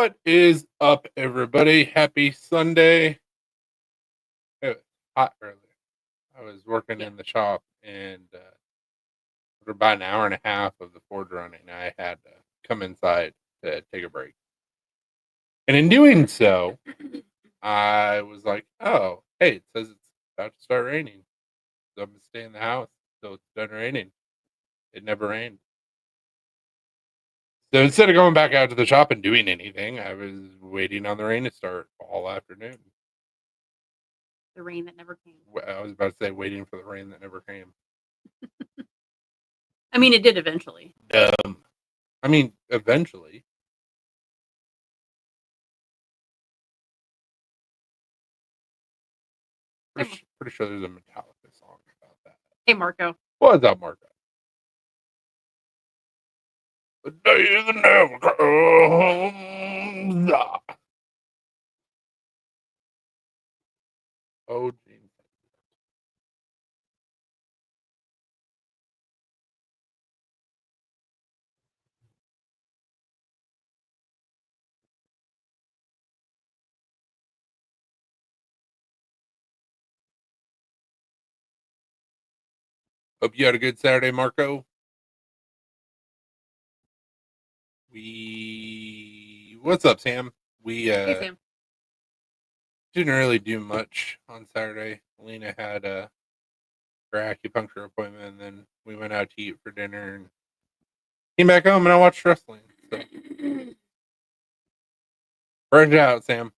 What is up, everybody? Happy Sunday. It was hot earlier. I was working Yeah. in the shop, and for about an hour and a half of the forge running, I had to come inside to take a break. And in doing so, I was like, oh, hey, it says it's about to start raining. So I'm going to stay in the house until it's done raining. It never rained. So instead of going back out to the shop and doing anything, I was waiting on the rain to start all afternoon. The rain that never came. I was about to say waiting for the rain that never came. I mean, it did eventually. I mean, eventually. Pretty sure there's a Metallica song about that. Hey, Marco. What's up, Marco? The day that never comes. Oh, Gene. Hope you had a good Saturday, Marco. What's up, Sam? Hey, Sam. Didn't really do much on Saturday. Lena had her acupuncture appointment, and then we went out to eat for dinner and came back home, and I watched wrestling. So. Bring it out, Sam.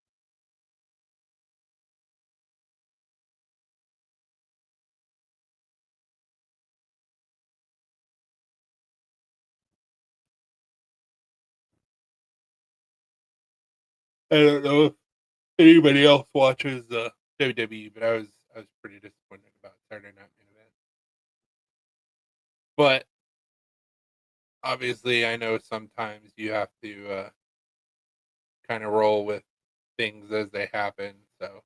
I don't know if anybody else watches WWE, but I was pretty disappointed about Saturday Night Main Event. But obviously, I know sometimes you have to kind of roll with things as they happen. So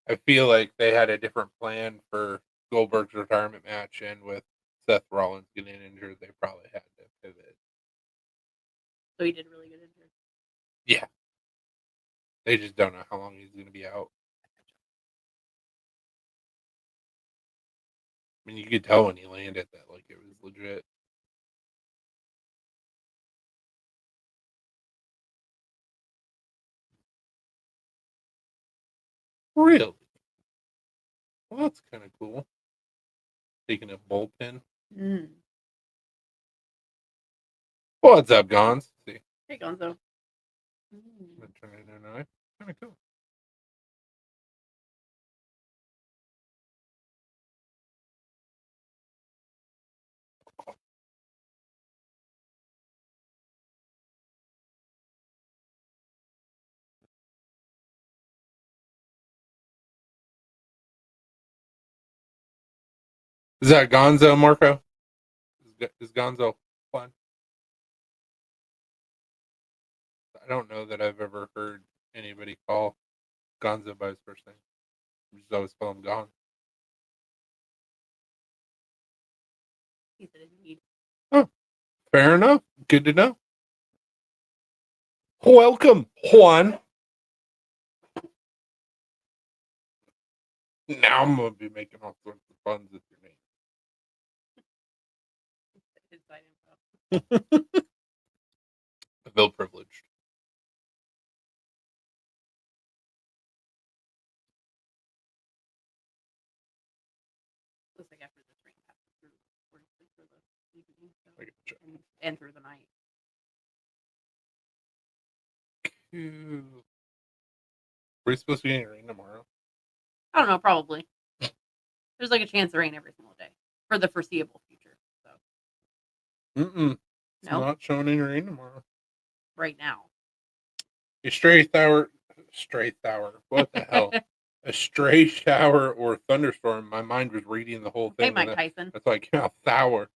I feel like they had a different plan for Goldberg's retirement match, and with Seth Rollins getting injured, they probably had to pivot. So he did really good injury. Yeah. They just don't know how long he's going to be out. I mean, you could tell when he landed that like it was legit. Really? Well, that's kind of cool. Taking a bullpen. What's up, Gons? See. Hey, Gonzo. Turn it in. Kind of cool. Is that Gonzo, Marco? Is Gonzo fun? I don't know that I've ever heard anybody call Gonzo by his first name. I just always call him Gon. He said indeed. Oh, fair enough. Good to know. Welcome, Juan. Now I'm going to be making all sorts of puns with your name. I feel privileged. Looks like after this rain passes through, we're asleep for the evening, so, and through the night. Are we supposed to be getting rain tomorrow? I don't know, probably. There's like a chance of rain every single day for the foreseeable future. So. It's not showing any rain tomorrow. Right now. A stray shower. What the hell? A stray shower or thunderstorm. My mind was reading the whole thing. Hey, Mike Tyson. That's like, sour.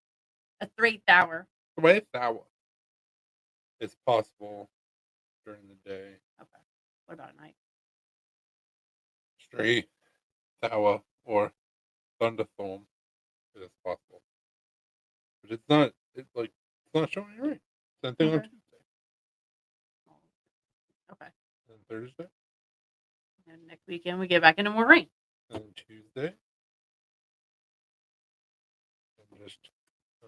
A straight shower. The way sour. It's possible during the day. Okay. What about at night? Stray shower or thunderstorm. It's possible. But it's not. It's not showing any rain. Same thing on Tuesday. Okay. And Thursday. And next weekend we get back into more rain. And Tuesday. And just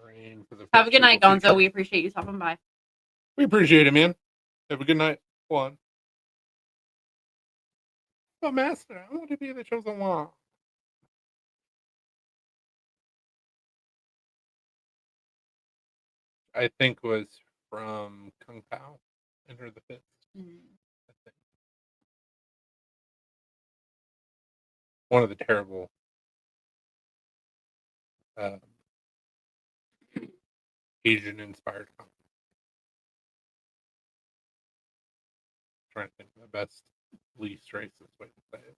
rain for the Have a good night, foreseeable Gonzo. future. We appreciate you stopping by. We appreciate it, man. Have a good night. One. Oh, Master, I want to be the chosen one. I think was from Kung Pao. Enter the Fist. I think. One of the terrible Asian inspired comics. Trying to think of the best, least racist way to say it.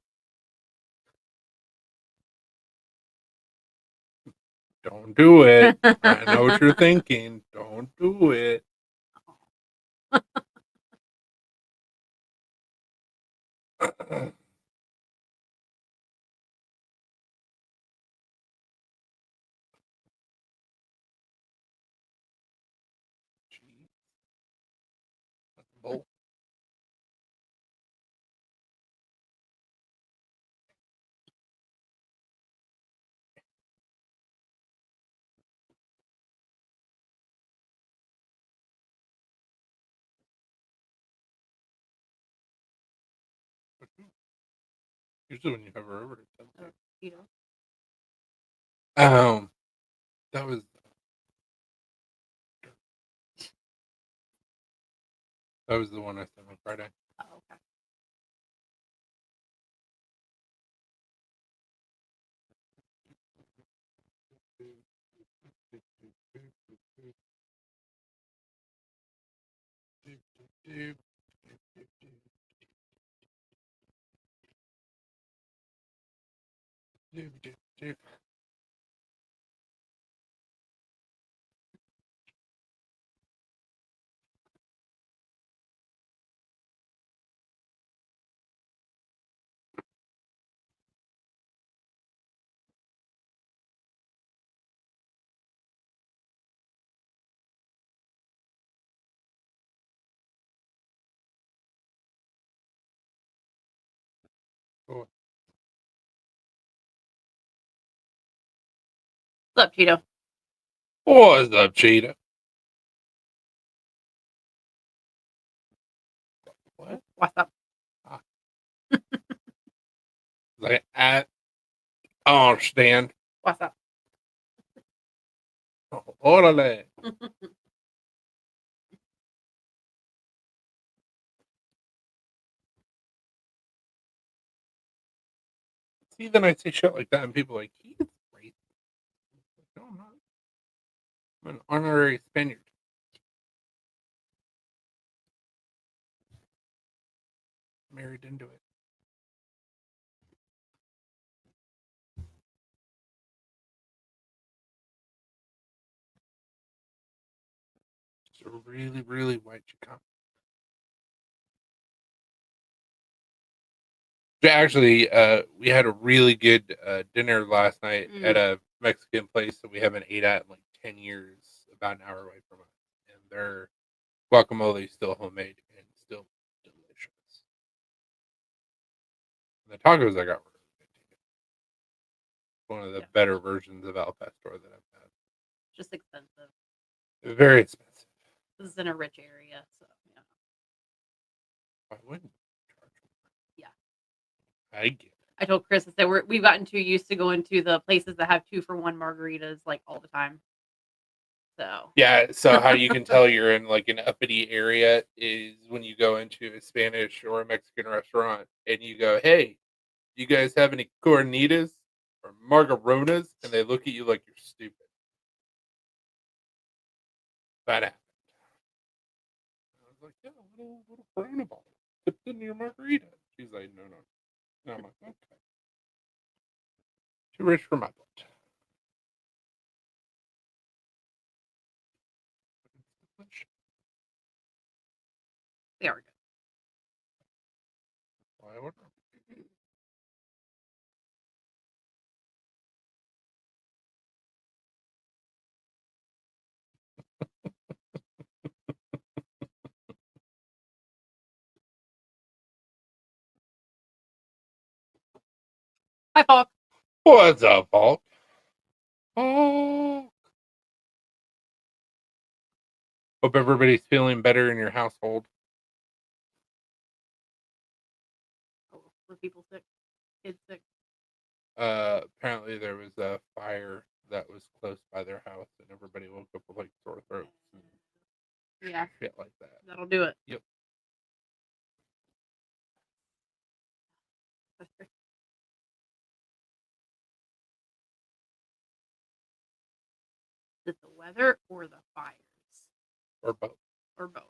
Don't do it. I know what you're thinking. Don't do it. Jeez. Bull. Usually when you have her over, it doesn't. You know. That was the one I sent on Friday. Oh, okay. Oh, What's up, Cheeto? what's up, Cheetah? What? What's up? Like, I don't understand. What's up? Orale. See, then I say shit like that, and people are like, he's racist. No, I'm not. I'm an honorary Spaniard. Married into it. Just a really, really white Chicano. Actually, we had a really good dinner last night at a Mexican place that we haven't ate at in like 10 years, about an hour away from us. And their guacamole is still homemade and still delicious. And the tacos I got were really good too. One of the better versions of Al Pastor that I've had. Just expensive. Very expensive. This is in a rich area, so yeah. I wouldn't charge more. Yeah. I get it. I told Chris that we've gotten too used to going to the places that have 2-for-1 margaritas like all the time. So Yeah, so how you can tell you're in like an uppity area is when you go into a Spanish or a Mexican restaurant and you go, "Hey, you guys have any cornitas or margaritas?" And they look at you like you're stupid. That happened. I was like, "Yeah, a little Corona bottle dipped in your margarita." She's like, "No, no." And I'm like, "Okay, too rich for my blood." they are good. Why order? Hi, Paul. What's up, Hulk? Oh. Hope everybody's feeling better in your household. Oh, were people sick? Kids sick? Apparently there was a fire that was close by their house, and everybody woke up with like sore throats and Yeah, shit like that. that'll do it. Yep. Is it the weather or the fires? Or both. Or both?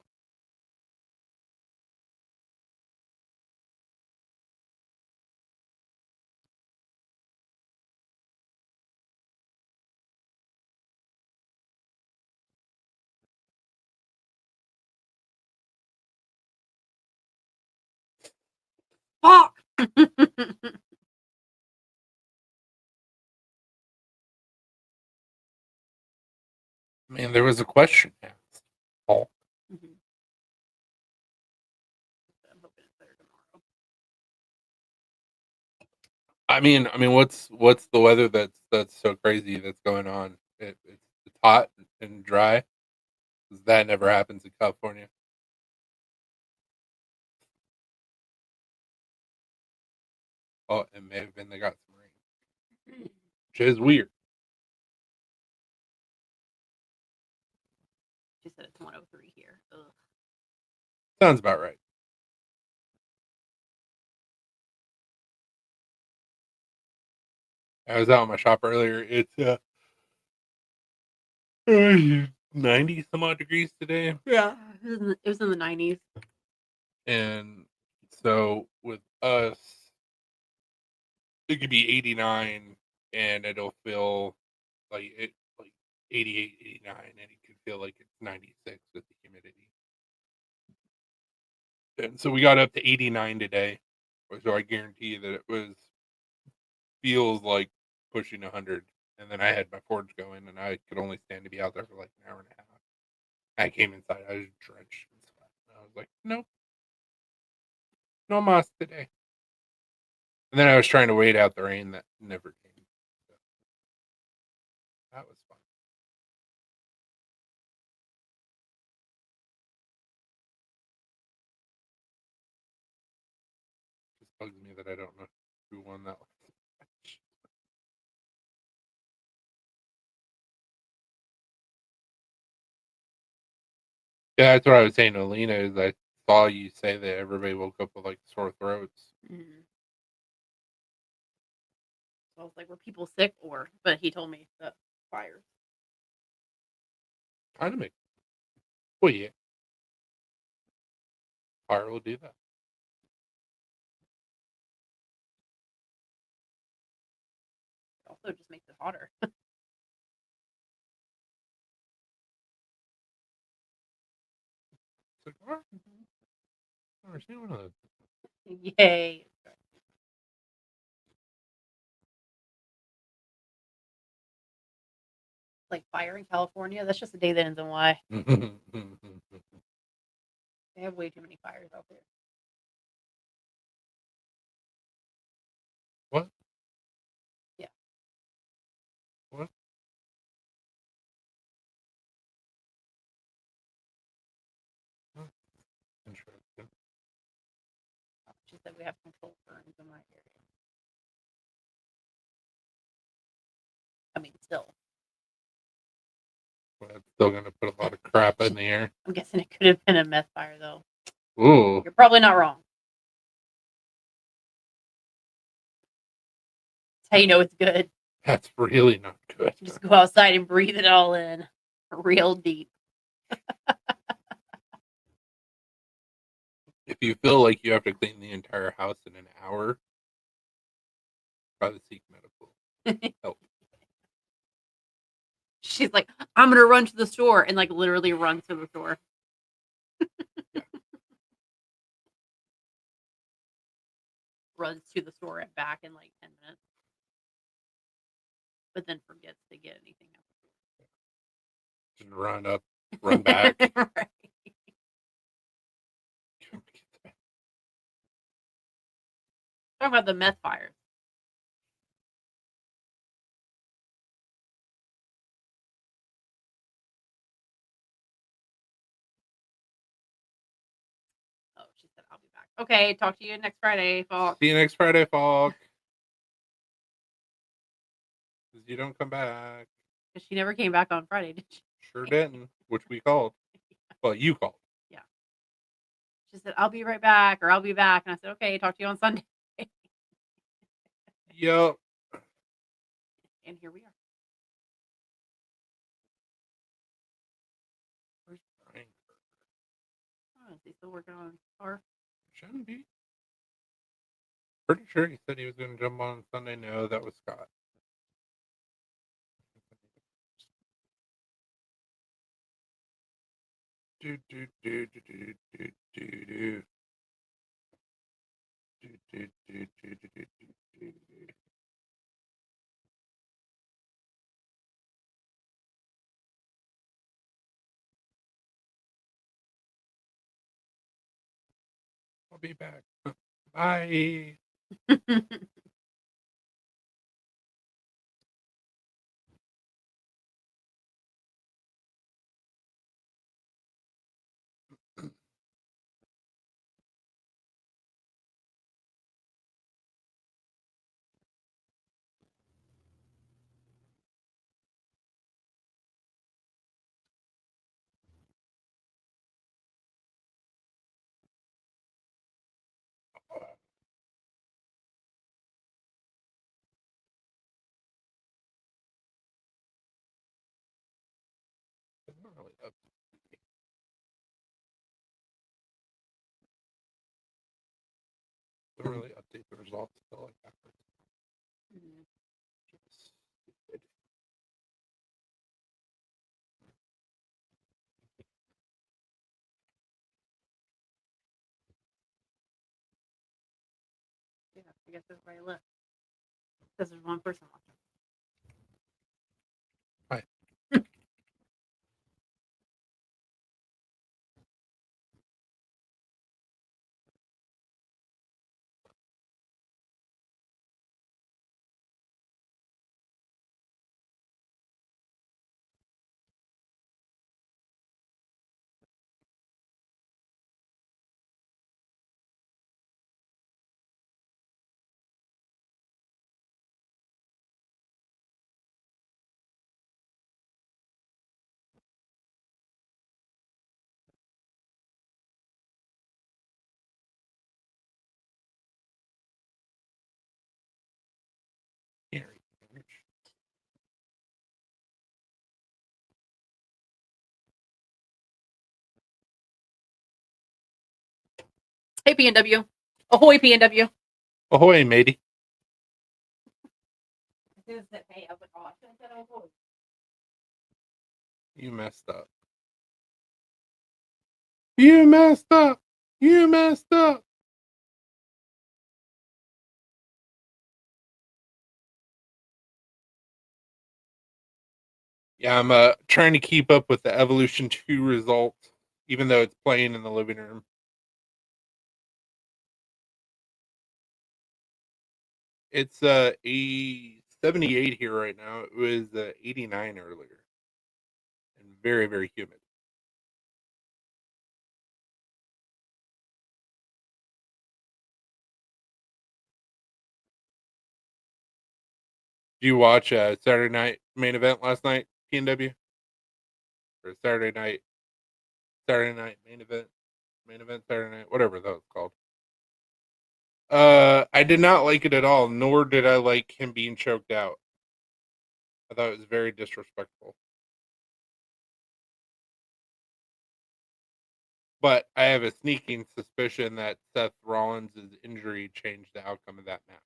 Fuck! I mean, there was a question asked. Hulk. Mhm. I'm hoping it's better tomorrow. I mean, what's the weather that's so crazy that's going on? It's hot and dry. 'Cause that never happens in California. Oh, it may have been they got some rain, which is weird. She said it's 103 here. Ugh. Sounds about right. I was out on my shop earlier. It's 90 some odd degrees today. Yeah, it was in the 90s. And so with us, it could be 89 and it'll feel like 88, 89, and it could feel like it's 96 with the humidity. And so we got up to 89 today. So I guarantee you that it feels like pushing 100. And then I had my forge going and I could only stand to be out there for like an hour and a half. I came inside, I was drenched in sweat. And I was like, nope, no mas today. And then I was trying to wait out the rain that never came. So that was fun. Just bugs me that I don't know who won that one. Yeah, that's what I was saying to Alina is I saw you say that everybody woke up with like sore throats. Mm-hmm. So I was like, were people sick or? But he told me the fires. Kind of make. Well, yeah. Fire will do that. It also just makes it hotter. Cigar? I've never seen one of those. Yay. Like fire in California, that's just a day that ends in Y. They have way too many fires out there. What? Yeah. What? Oh, interesting. She said we have controlled burns in my area. I mean, still. Well, it's still going to put a lot of crap in the air. I'm guessing it could have been a meth fire, though. Ooh, You're probably not wrong. That's how you know it's good. that's really not good. Just go outside and breathe it all in real deep. If you feel like you have to clean the entire house in an hour, probably seek medical help. She's like, I'm going to run to the store and like literally runs to the store. Runs to the store and back in like 10 minutes. But then forgets to get anything else. Just run up, run back. Right. Talking about the meth fires. Okay, talk to you next Friday, Falk. See you next Friday, Falk. 'Cause you don't come back. Because she never came back on Friday, did she? Sure didn't, which we called. Well, you called. Yeah. She said, I'll be right back, or I'll be back. And I said, okay, talk to you on Sunday. Yep. And here we are. Where's Brian? Oh, is he still working on his car? Shouldn't be. Pretty sure he said he was going to jump on Sunday. No, that was Scott. Do do do do do do do do. Do do do do do do do do. I'll be back. Bye. They don't really update the results until like after. Stupid. Yeah, I guess everybody left. Because there's one person left. Hi. Here. Hey, PNW. Ahoy, PNW. Ahoy, matey. As soon as it said, hey, I was like, oh, I should have said ahoy. You messed up. You messed up. You messed up. Yeah, I'm trying to keep up with the Evolution 2 results, even though it's playing in the living room. It's a 78 here right now. It was 89 earlier. And very, very humid. Did you watch Saturday night main event last night, PNW? Or Saturday night main event Saturday night, whatever that was called. I did not like it at all, nor did I like him being choked out. I thought it was very disrespectful. But I have a sneaking suspicion that Seth Rollins' injury changed the outcome of that match.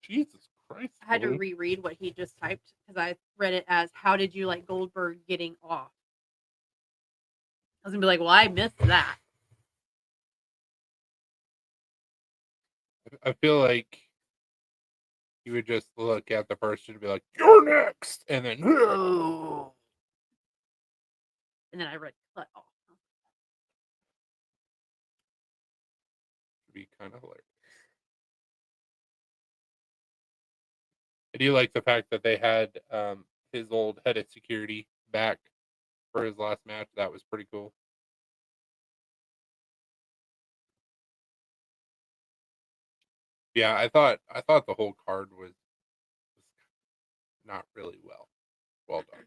Jesus Christ. I had to Blue. reread what he just typed because I read it as, how did you like Goldberg getting off? I was going to be like, well, I missed that. I feel like he would just look at the person and be like, "You're next," and then, "Oh." And then I read cut off. It'd be kind of hilarious. do like the fact that they had his old head of security back for his last match. That was pretty cool. Yeah, I thought the whole card was not really well done.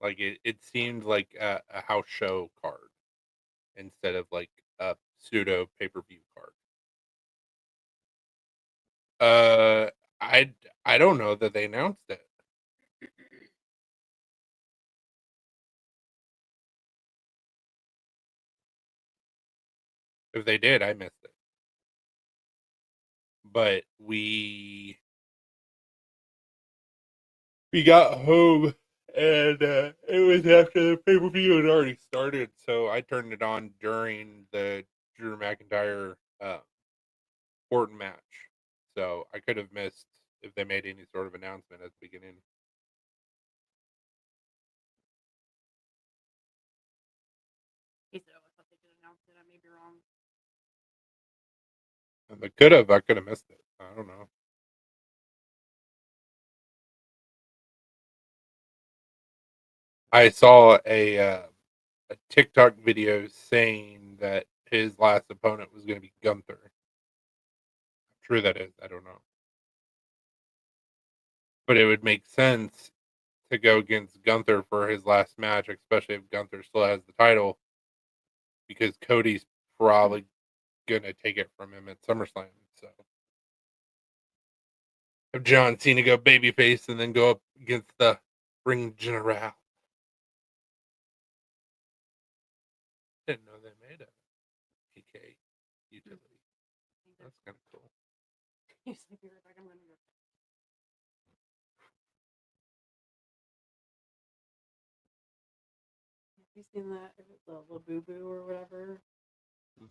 Like it seemed like a house show card instead of like a pseudo pay-per-view card. Uh, I I don't know that they announced it. If they did, I missed it. But we got home and it was after the pay-per-view had already started, so I turned it on during the Drew McIntyre Orton match. So I could have missed if they made any sort of announcement at the beginning. He said, "Oh, I thought they could announce it. I may be wrong." And I could have missed it. I don't know. I saw a TikTok video saying that his last opponent was going to be Gunther. How true that is, I don't know. But it would make sense to go against Gunther for his last match, especially if Gunther still has the title, because Cody's probably going to take it from him at SummerSlam. So have John Cena go babyface and then go up against the Ring General. Didn't know they made a PK utility. That's kind of cool. He's like, "Be right back. I'm gonna go." Have you seen that? The Labubu or whatever?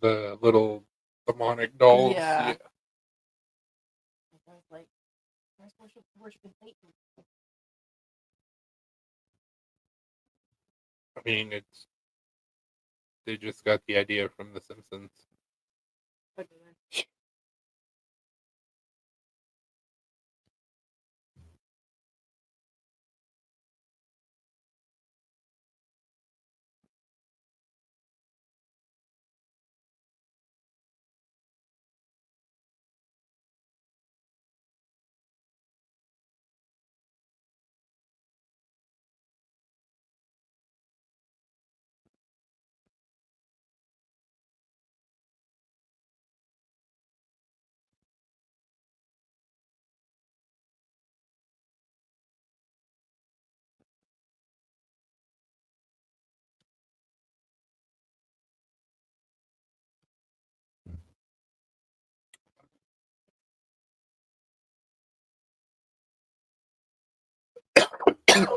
The little demonic dolls. Yeah. I was like, "Where's worshiping Satan?" I mean, they just got the idea from The Simpsons. Oh, did they?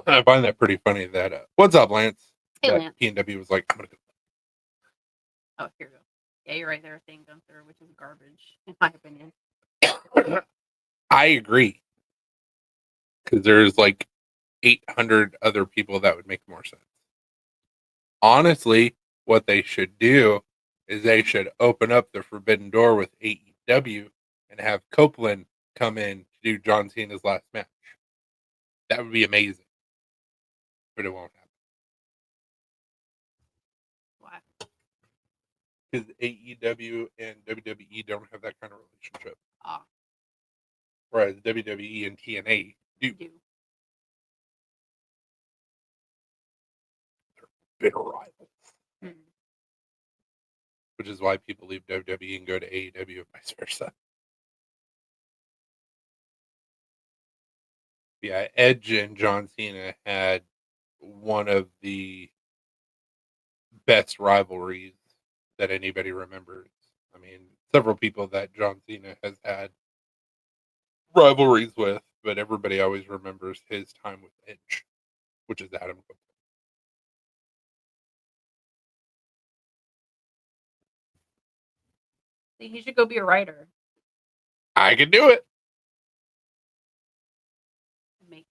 I find that pretty funny. That what's up, Lance? Hey, that Lance. PNW was like, I'm gonna go. Oh, here we go. Yeah, you're right. They were saying Gunther, which is garbage, in my opinion. I agree, because there's like 800 other people that would make more sense. Honestly, what they should do is they should open up the forbidden door with AEW and have Copeland come in to do John Cena's last match. That would be amazing, but it won't happen Why? because AEW and WWE don't have that kind of relationship, Ah, whereas WWE and TNA do. They're bitter rivals, Hmm. which is why people leave WWE and go to AEW and vice versa. Yeah, Edge and John Cena had one of the best rivalries that anybody remembers. I mean, several people that John Cena has had rivalries with, but everybody always remembers his time with Edge, which is Adam Cole. See, he should go be a writer I could do it. and make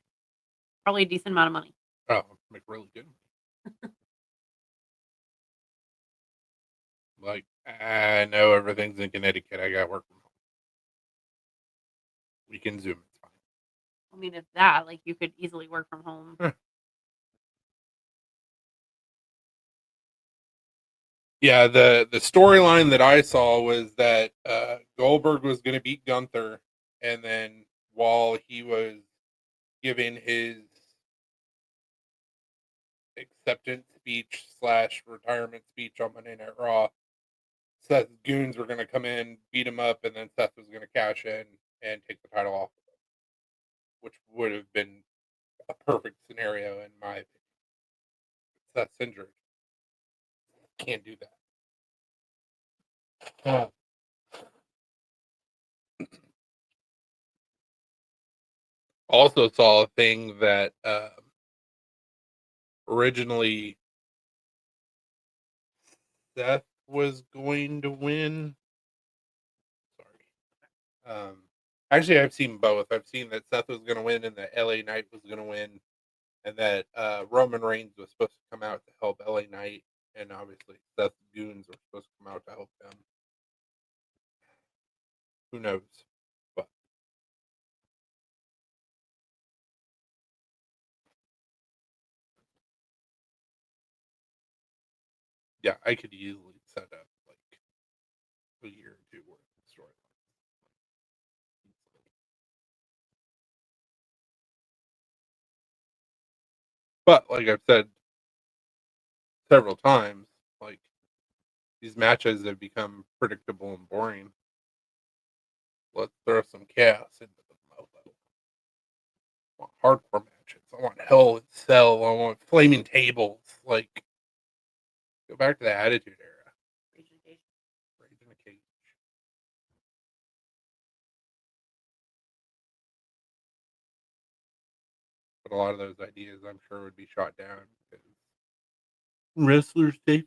probably a decent amount of money. Oh, make really good. Like, I know everything's in Connecticut. I got work from home. We can Zoom. It's fine. I mean, if that, like, you could easily work from home. Yeah, the storyline that I saw was that Goldberg was going to beat Gunther, and then while he was giving his acceptance speech / retirement speech on Monday Night Raw, Seth's goons were going to come in, beat him up, and then Seth was going to cash in and take the title off, which would have been a perfect scenario in my opinion. Seth's injured. Can't do that. Also saw a thing that originally Seth was going to win. Sorry. Actually, I've seen both. I've seen that Seth was going to win and that LA Knight was going to win, and that Roman Reigns was supposed to come out to help LA Knight, and obviously Seth's goons were supposed to come out to help them. Who knows? But yeah, I could easily set up like a year or two worth of storyline. But like I've said several times, like these matches have become predictable and boring. Let's throw some chaos into them. I want hardcore matches. I want Hell in Cell. I want flaming tables. Like, go back to the Attitude Era. Rage in a Cage. But a lot of those ideas, I'm sure, would be shot down because wrestler safety.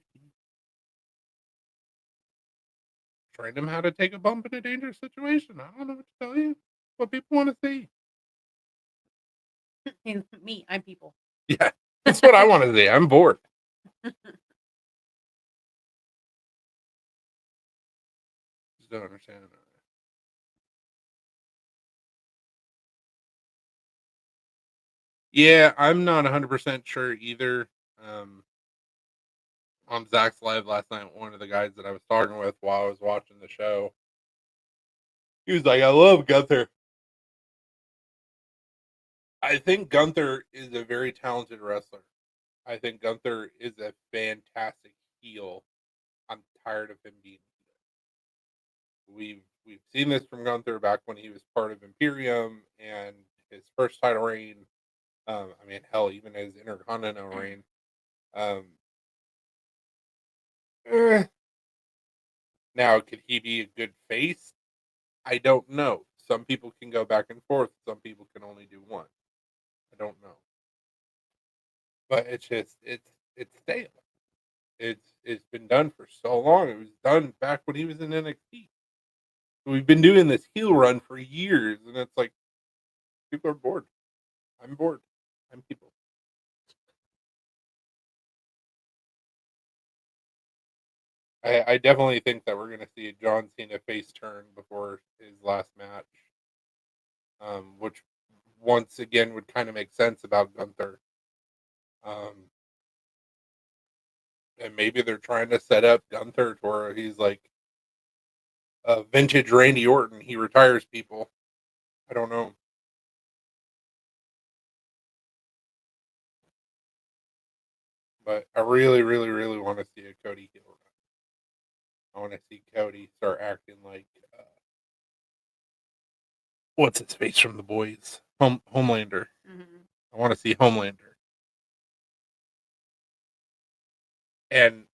Train them how to take a bump in a dangerous situation. I don't know what to tell you. What people want to see. Me, I'm people. Yeah, that's what I want to see. I'm bored. Just don't understand it. Yeah, I'm not 100% sure either. On Zach's live last night, one of the guys that I was talking with while I was watching the show, he was like, I love Gunther. I think Gunther is a very talented wrestler. I think Gunther is a fantastic heel. I'm tired of him being heel. We've seen this from Gunther back when he was part of Imperium and his first title reign. I mean, hell, even his Intercontinental reign. Um, eh. Now, could he be a good face? I don't know. Some people can go back and forth. Some people can only do one. I don't know. But it's just it's stale. It's been done for so long. It was done back when he was in NXT. We've been doing this heel run for years, and it's like people are bored. I'm bored. I'm people. I definitely think that we're going to see a John Cena face turn before his last match, which once again would kind of make sense about Gunther. And maybe they're trying to set up Gunther to where he's like a vintage Randy Orton. He retires people. I don't know. But I really, really, really want to see a Cody heel run. I want to see Cody start acting like what's his face from the boys, Homelander. Mm-hmm. I want to see Homelander. And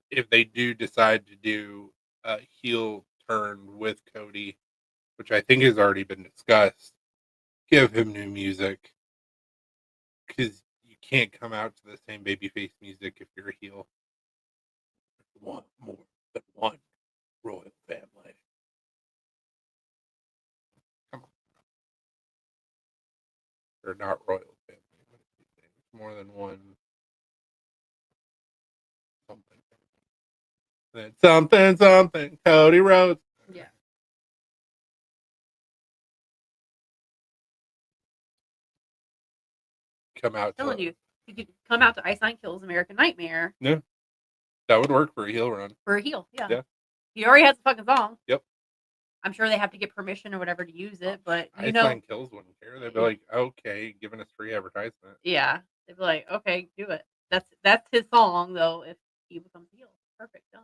if they do decide to do a heel turn with Cody, which I think has already been discussed, give him new music because you can't come out to the same babyface music if you're a heel. Want more than one royal family. Come on. They're not royal family. It's more than one something. It's something, something. Cody Rhodes. Yeah. come out I'm telling to you, he could come out to Ice Nine Kills American Nightmare that would work for a heel run. for a heel. Yeah. Yeah. He already has a fucking song. Yep. I'm sure they have to get permission or whatever to use it, but Ice Nine Kills wouldn't care. They'd be like, okay, giving us free advertisement. Yeah. They'd be like, okay, do it. That's his song though. If he becomes a heel, perfect, done.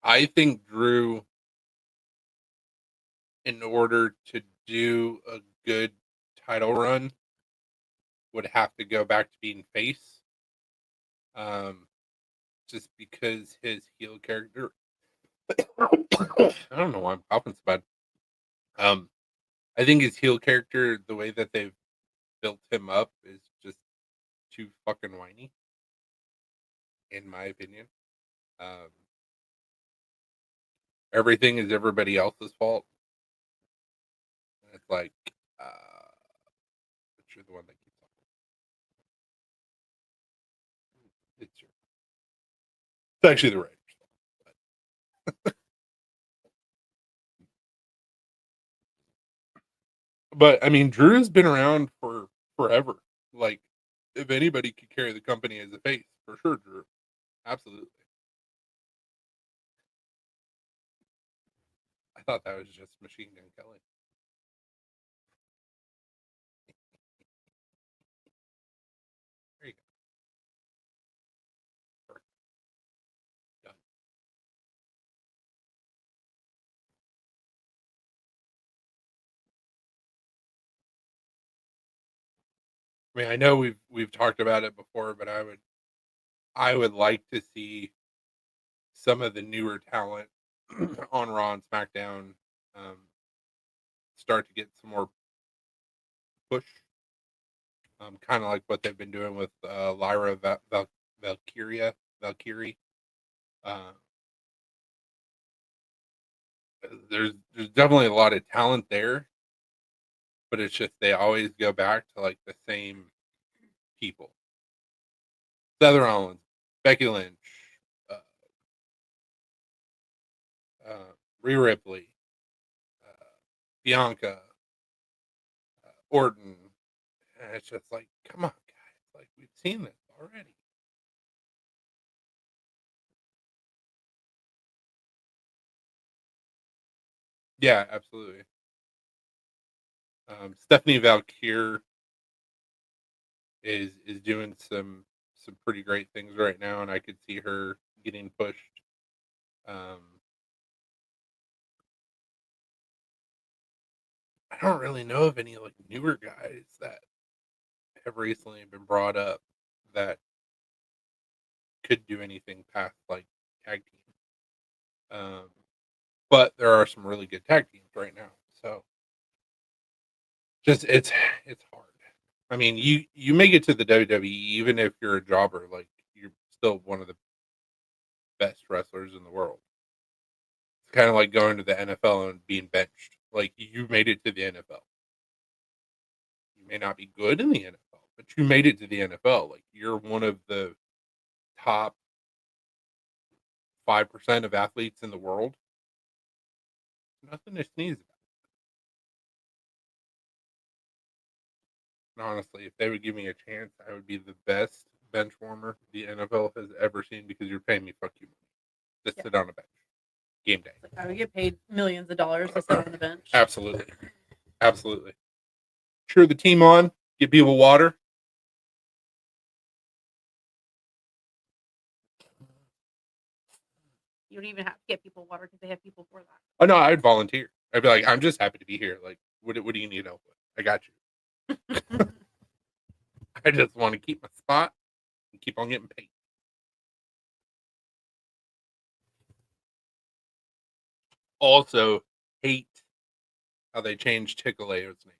I think Drew, in order to do a good title run, would have to go back to being face. Just because his heel character. I don't know why I'm coughing so bad. I think his heel character, the way that they've built him up, is just too fucking whiny, in my opinion. Everything is everybody else's fault. And it's like, but you're the one that keeps on. It's actually the writer's fault. But I mean, Drew's been around for forever. Like, if anybody could carry the company as a face, for sure, Drew. Absolutely. I thought that was just Machine Gun Kelly. There you go. Perfect. Done. I mean, I know we've talked about it before, but I would like to see some of the newer talent on Raw and SmackDown start to get some more push. Kind of like what they've been doing with Lyra Valkyrie. Uh, there's definitely a lot of talent there, but it's just they always go back to like the same people: Seth Rollins, Becky Lynch, uh, Rhea Ripley, Bianca, Orton. And it's just like, come on, guys! Like we've seen this already. Yeah, absolutely. Stephanie Valkyrie is doing some pretty great things right now, and I could see her getting pushed. I don't really know of any like newer guys that have recently been brought up that could do anything past like tag team. But there are some really good tag teams right now, so just it's hard. I mean, you make it to the WWE even if you're a jobber, like you're still one of the best wrestlers in the world. It's kind of like going to the NFL and being benched. Like you made it to the NFL. You may not be good in the NFL, but you made it to the NFL. Like you're one of the top 5% of athletes in the world. Nothing to sneeze about. And honestly, if they would give me a chance, I would be the best bench warmer the NFL has ever seen because you're paying me fuck you money to sit on a bench. Game day. Like I would get paid millions of dollars to sit on the bench. Absolutely. Absolutely. Cheer the team on, get people water. You don't even have to get people water because they have people for that. Oh no, I'd volunteer. I'd be like, I'm just happy to be here. Like, what do you need help with? I got you. I just want to keep my spot and keep on getting paid. Also, hate how they changed Tickleayo's name.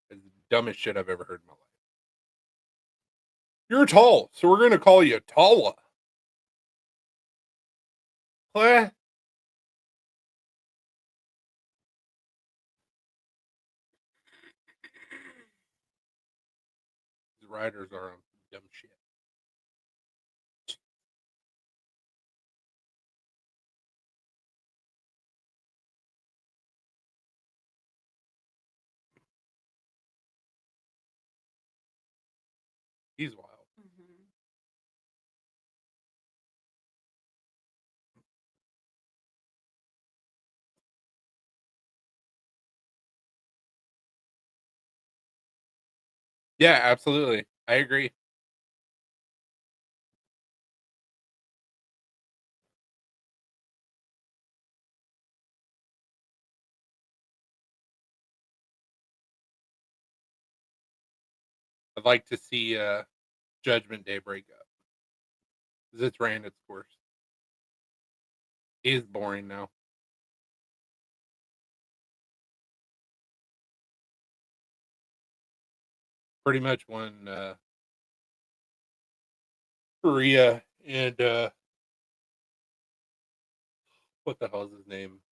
It's the dumbest shit I've ever heard in my life. You're tall, so we're gonna call you Talla. What? The writers are on dumb shit. He's wild. Mhm. Yeah, absolutely. I agree. I'd like to see Judgment Day break up. 'Cause it's ran its course. It is boring now. Pretty much when Korea and what the hell is his name?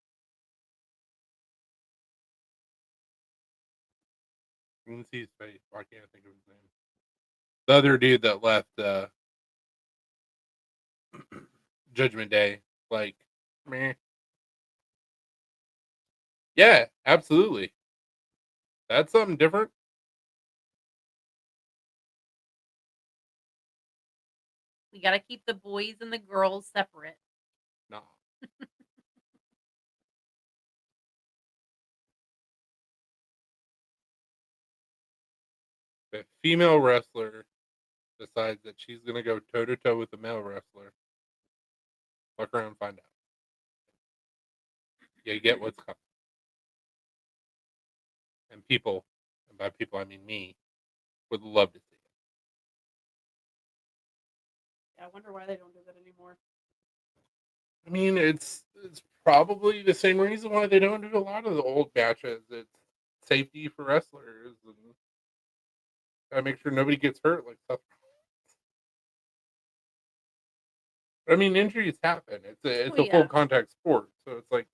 I can see his face. Why can't I think of his name? The other dude that left Judgment Day, like, meh. Yeah, absolutely. That's something different. We gotta keep the boys and the girls separate. No. If a female wrestler decides that she's gonna go toe to toe with a male wrestler, look around and find out. You get what's coming. And people, and by people I mean me, would love to see it. Yeah, I wonder why they don't do that anymore. I mean, it's probably the same reason why they don't do a lot of the old matches. It's safety for wrestlers and gotta make sure nobody gets hurt like stuff. I mean, injuries happen. It's Well, a full yeah. contact sport, so it's like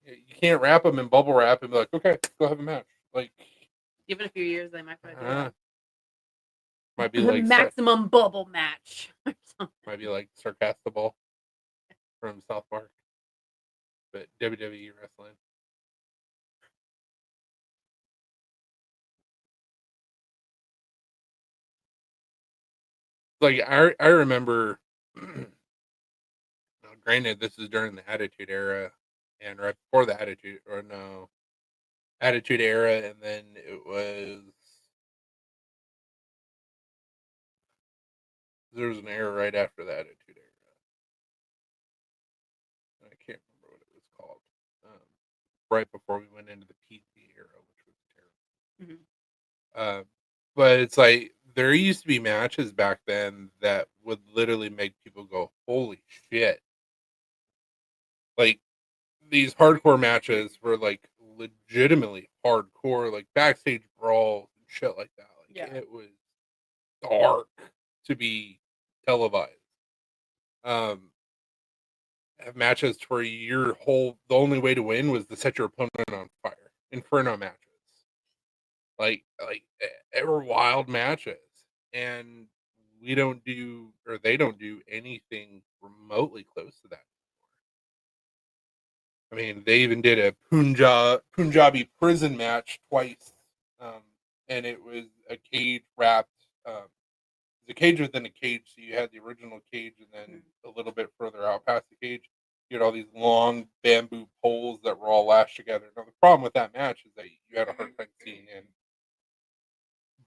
you can't wrap them in bubble wrap and be like, okay, go have a match. Like, Give it a few years, they might put it uh, to might be that. like Maximum bubble match or something. might be like Sarcastable from South Park, but WWE wrestling. Like I remember. Now, granted, this is during the Attitude Era, and right before the Attitude, or no, Attitude Era, and then it was there was an era right after the Attitude Era. And I can't remember what it was called. Right before we went into the PC era, which was terrible. Mhm. But it's like there used to be matches back then that would literally make people go, "Holy shit!" Like these hardcore matches were like legitimately hardcore, like backstage brawls and shit like that. Like Yeah. it was dark to be televised. Um, have matches where the only way to win was to set your opponent on fire. Inferno matches, ever wild matches, and we don't do or they don't do anything remotely close to that. I mean, they even did a Punjabi prison match twice, um, and it was a cage wrapped. The cage within a cage, so you had the original cage, and then a little bit further out past the cage, you had all these long bamboo poles that were all lashed together. Now, the problem with that match is that you had a hard time seeing in,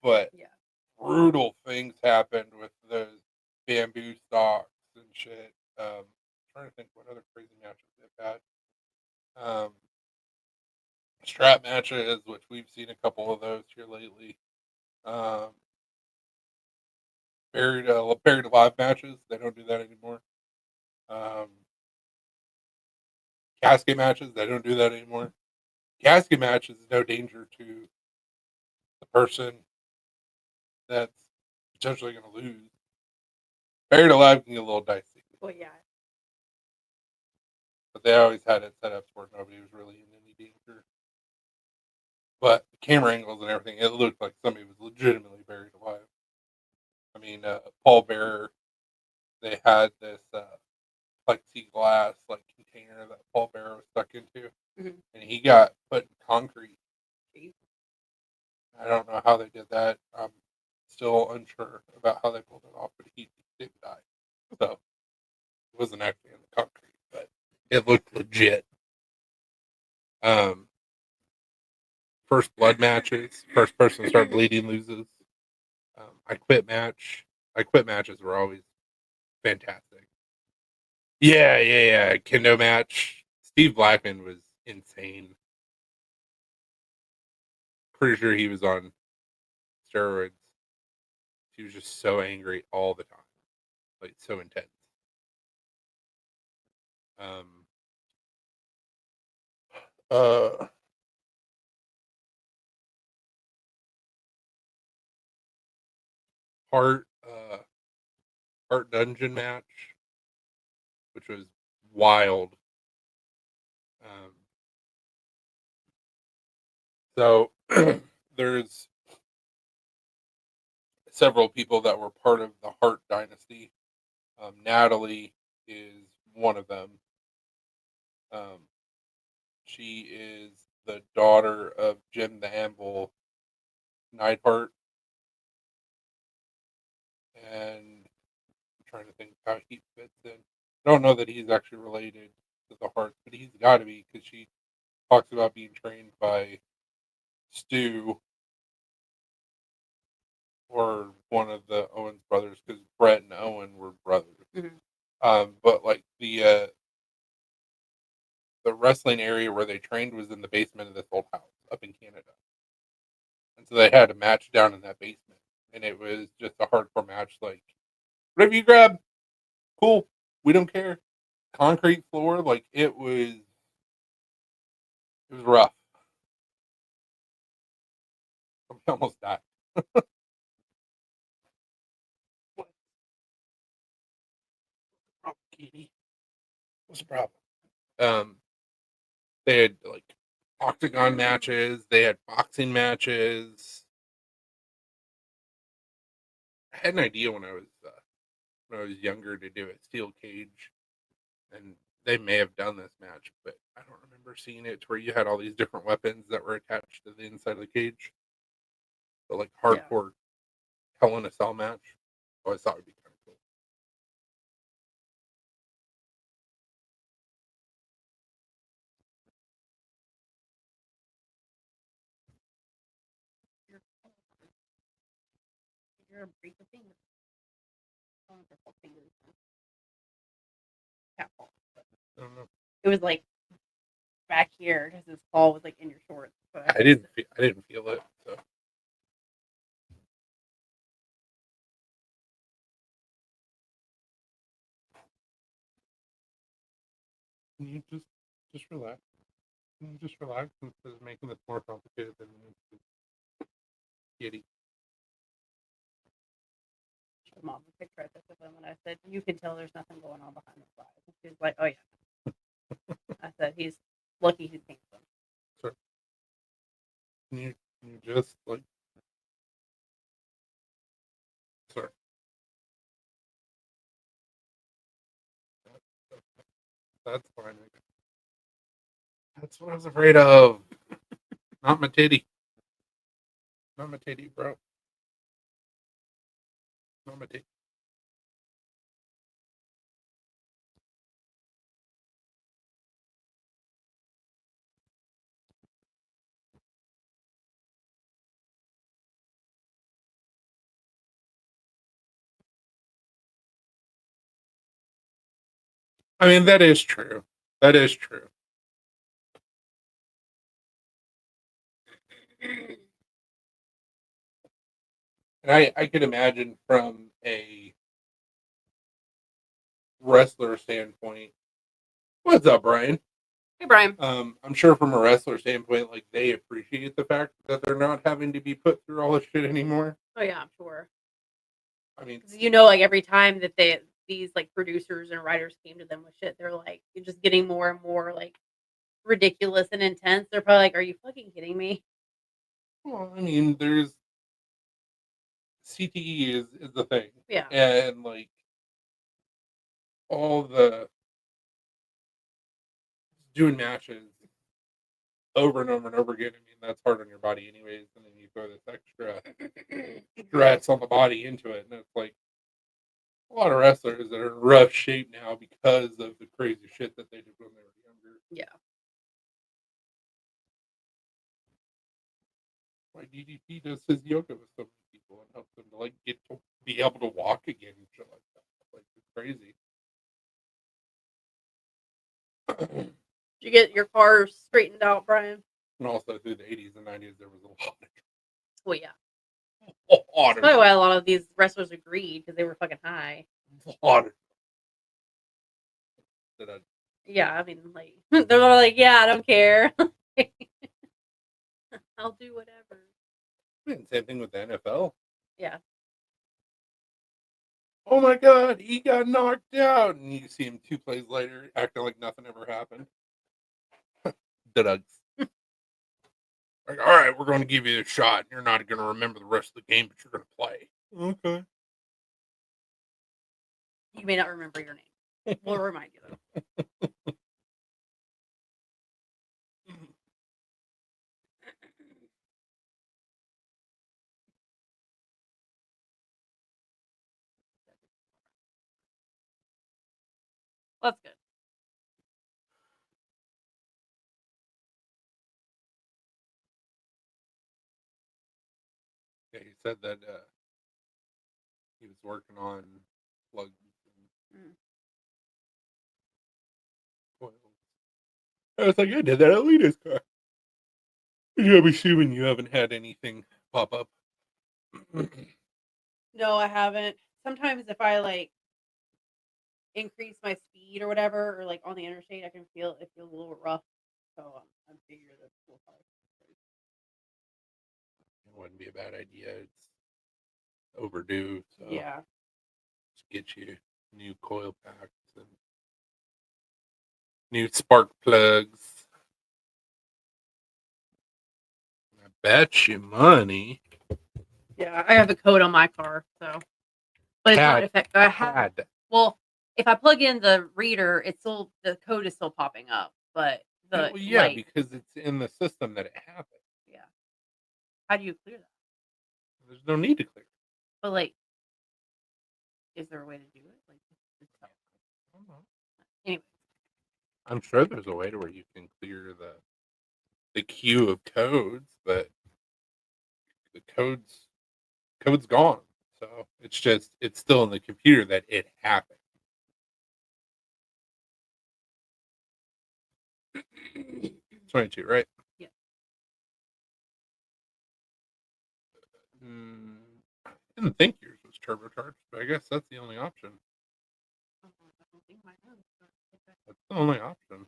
but Yeah. brutal things happened with those bamboo stalks and shit. Trying to think what other crazy matches they've had. Um, strap matches, which we've seen a couple of those here lately. Um, buried alive matches. They don't do that anymore. Um, casket matches. They don't do that anymore. Casket matches is no danger to the person that's potentially going to lose. Buried alive can get a little dicey, Well, yeah. but they always had it set up where nobody was really in any danger. But the camera angles and everything, it looked like somebody was legitimately buried alive. I mean, Paul Bearer, they had this plexiglass like container that Paul Bearer was stuck into, Mhm. and he got put in concrete. Jeez. I don't know how they did that. I'm still unsure sure about how they pulled it off, but he didn't die. So it wasn't actually in the concrete, but it looked legit. First blood matches, first person to start bleeding loses. I quit matches were always fantastic. Yeah. Kendo match. Steve Blackman was insane. Pretty sure he was on steroids. He was just so angry all the time, like so intense. Uh, Heart, Heart Dungeon match, which was wild. So there's several people that were part of the Hart dynasty. Natalie is one of them. She is the daughter of Jim the Anvil Neidhart. And I'm trying to think how he fits in. I don't know that he's actually related to the Harts, but he's got to be because she talks about being trained by Stu or one of the Owens brothers because Brett and Owen were brothers. But like the wrestling area where they trained was in the basement of this old house up in Canada, and so they had a match down in that basement, and it was just a hardcore match. Like whatever you grab, cool. We don't care. Concrete floor, like it was rough. I almost died. What's the problem, Katie? What's the problem? They had like octagon matches. They had boxing matches. I had an idea when I was younger to do a steel cage, and they may have done this match, but I don't remember seeing it to where you had all these different weapons that were attached to the inside of the cage. So like hardcore Hell in a Cell match. I always thought would be kind of cool. You're a break the finger. I don't know. It was like back here because his fall was like in your shorts. So I didn't feel it. So. Can you just relax? Can you just relax instead of making this more complicated than it needs to be? Kitty. Mom a picture I took of him, and I said, "You can tell there's nothing going on behind his eyes." And she was like, "Oh yeah." I said, "He's lucky he's handsome." Sure. Can you just like, sorry. That's fine. That's what I was afraid of. Not my titty. Not my titty, bro. Not my titty. I mean, that is true. That is true. And I could imagine from a wrestler standpoint. What's up, Brian? Hey, Brian. I'm sure from a wrestler standpoint, like they appreciate the fact that they're not having to be put through all this shit anymore. Oh yeah, I'm sure. I mean, Like every time that these like producers and writers came to them with shit, they're like you're just getting more and more like ridiculous and intense. They're probably like, "Are you fucking kidding me?" well, I mean, there's CTE is the thing, Yeah. and like all the doing matches over and over and over again. I mean, that's hard on your body anyways, and then you throw this extra stress on the body into it. And it's like a lot of wrestlers that are in rough shape now because of the crazy shit that they did when they were younger. Yeah. Why DDP does his yoga with so many people and helps them to like get to be able to walk again and shit like that. Like it's crazy. Did you get your car straightened out, Brian? And also through the 80s and 90s, there was a lot Well, yeah. of That's probably why a lot of these wrestlers agreed because they were fucking high. water. Yeah, I mean, like they're all like, "Yeah, I don't care. I'll do whatever." Same thing with the NFL. Yeah. Oh my God, he got knocked out, and you see him 2 plays later acting like nothing ever happened. Duds. Like, all right, we're going to give you a shot. And you're not going to remember the rest of the game, but you're going to play. Okay. You may not remember your name. We'll remind you though. That's good. Yeah, he said that he was working on plugs and coils. I was like, I did that at Lita's car. I'm assuming you haven't had anything pop up. No, I haven't. Sometimes if I like increase my speed or whatever, or like on the interstate, I can feel it feels a little rough. So I'm figuring that we'll probably. It wouldn't be a bad idea. It's overdue. So Yeah. just get you new coil packs and new spark plugs. I bet you money. Yeah, I have a code on my car, so. But it's not effective. I have. Well, if I plug in the reader, it's still the code is still popping up, but the yeah, because it's in the system that it happened. Yeah. How do you clear that? There's no need to clear it. But like, is there a way to do it? Like, I don't know. Anyway, I'm sure there's a way to where you can clear the queue of codes, but the code's gone. So it's still in the computer that it happened. 22, right? Yeah. I didn't think yours was turbocharged, but I guess that's the only option. I don't think mine is, but okay. That's the only option.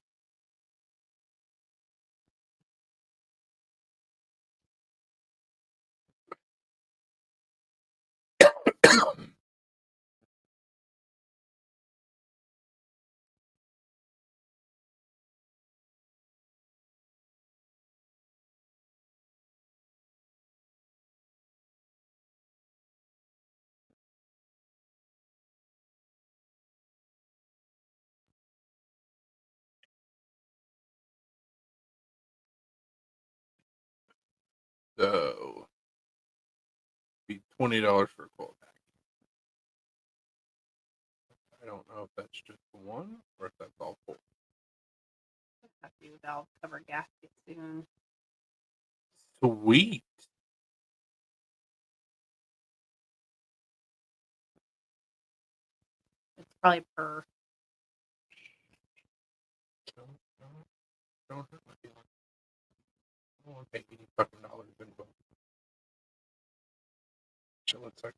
So be $20 for a coil pack. I don't know if that's just the one or if that's all 4. Have to do valve cover gasket soon. Sweet. It's probably per. Don't hurt my feelings. I don't want to pay $80 fucking in both. Chill a second.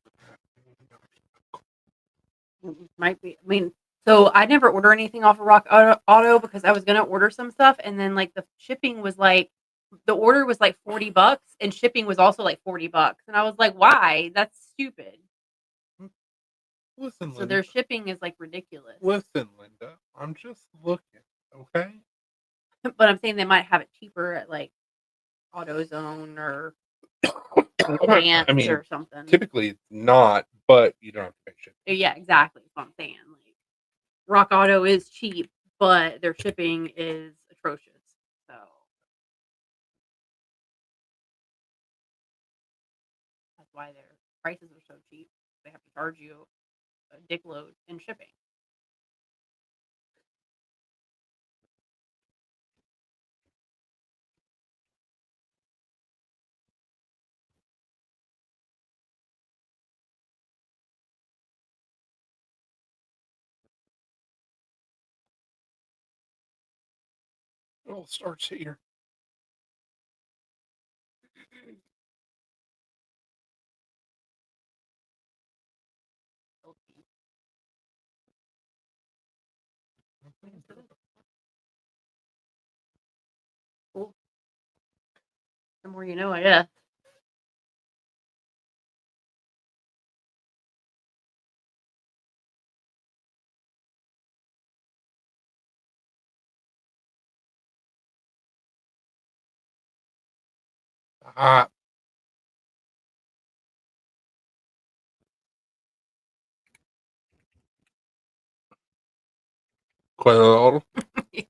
Might be. I mean, so I never order anything off of Rock Auto because I was gonna order some stuff, and then like the shipping was like, the order was like $40, and shipping was also like $40, and I was like, why? That's stupid. Listen, So Linda. their shipping is like ridiculous. Listen, Linda. I'm just looking, okay? But I'm saying they might have it cheaper at like AutoZone or Advance or something. Typically it's not, but you don't have to pay shipping. Yeah, exactly. That's what I'm saying. Like, Rock Auto is cheap, but their shipping is atrocious. So prices are so cheap. They have to charge you a dickload in shipping. It all starts here. Cool. The more you know, I guess. Ah. Quite a lot. Yeah.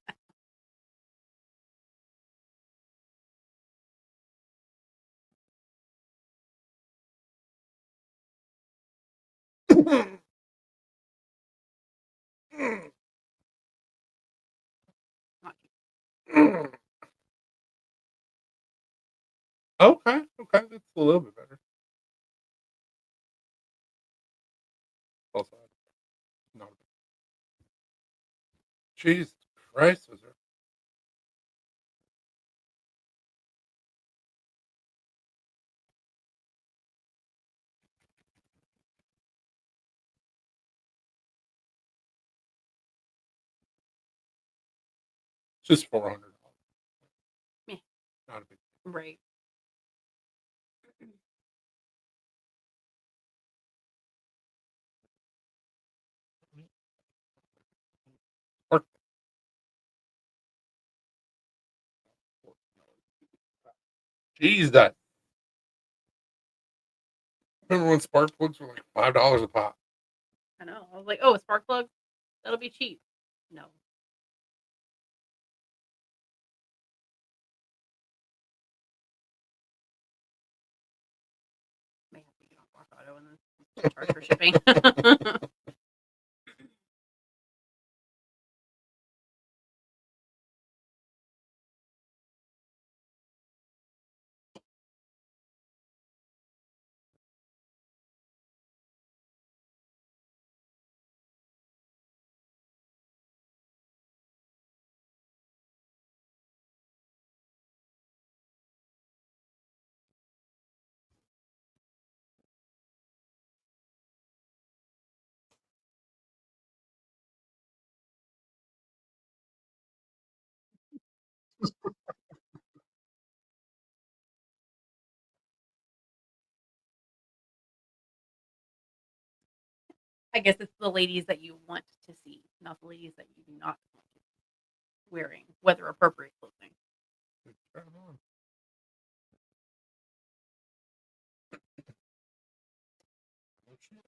Not cheap. Okay, that's a little bit better. Also, not a Jesus Christ, was there? Just $400. Yeah. Not a big. Right. Or, Jesus. Remember when spark plugs were like $5 a pop? I know. I was like, oh, a spark plug? That'll be cheap. No. May have to get off Rock Auto and then charge for shipping. I guess it's the ladies that you want to see, not the ladies that you do not want to see wearing weather appropriate clothing. Turn 'em on. Oh, shit.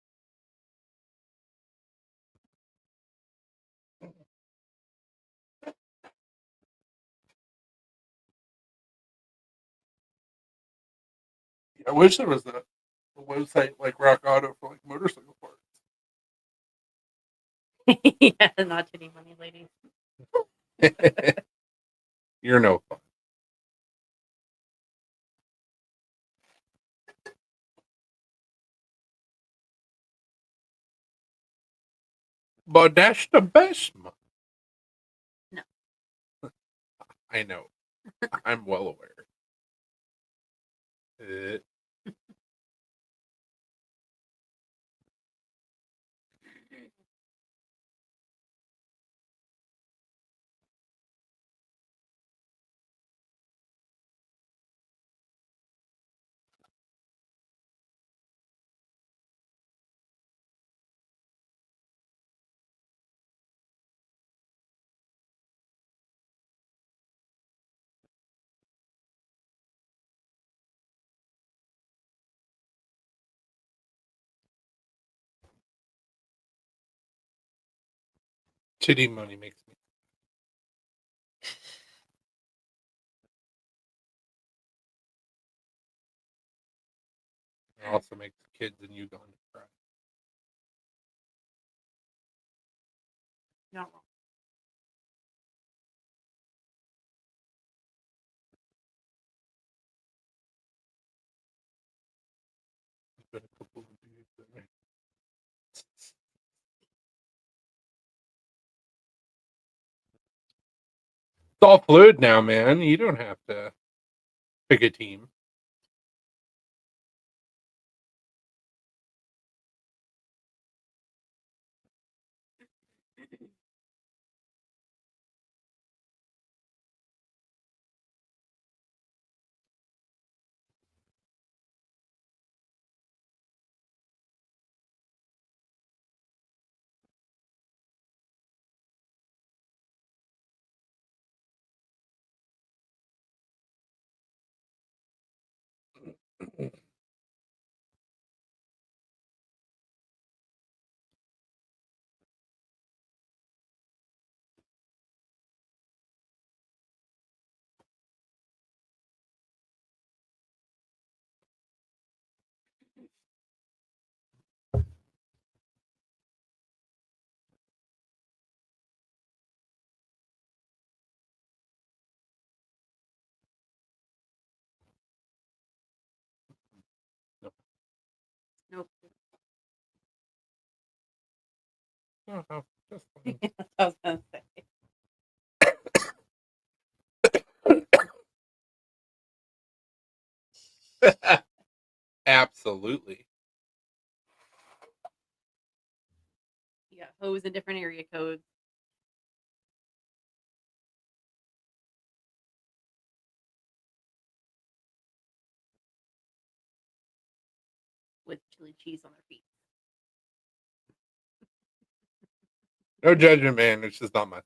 I wish there was a website like Rock Auto for like motorcycle parts. Yeah, not titty money ladies. You're no fun. But that's the best. No. I know. I'm well aware. Titty money makes me. It also makes kids and you going to cry. Not wrong. There's been a couple of dudes that it's all fluid now, man. You don't have to pick a team. Nope. Oh, just fine. That's what I was gonna say. Absolutely. You got hoes in different area codes. With chili cheese on their feet. No judgment, man. It's just not my thing.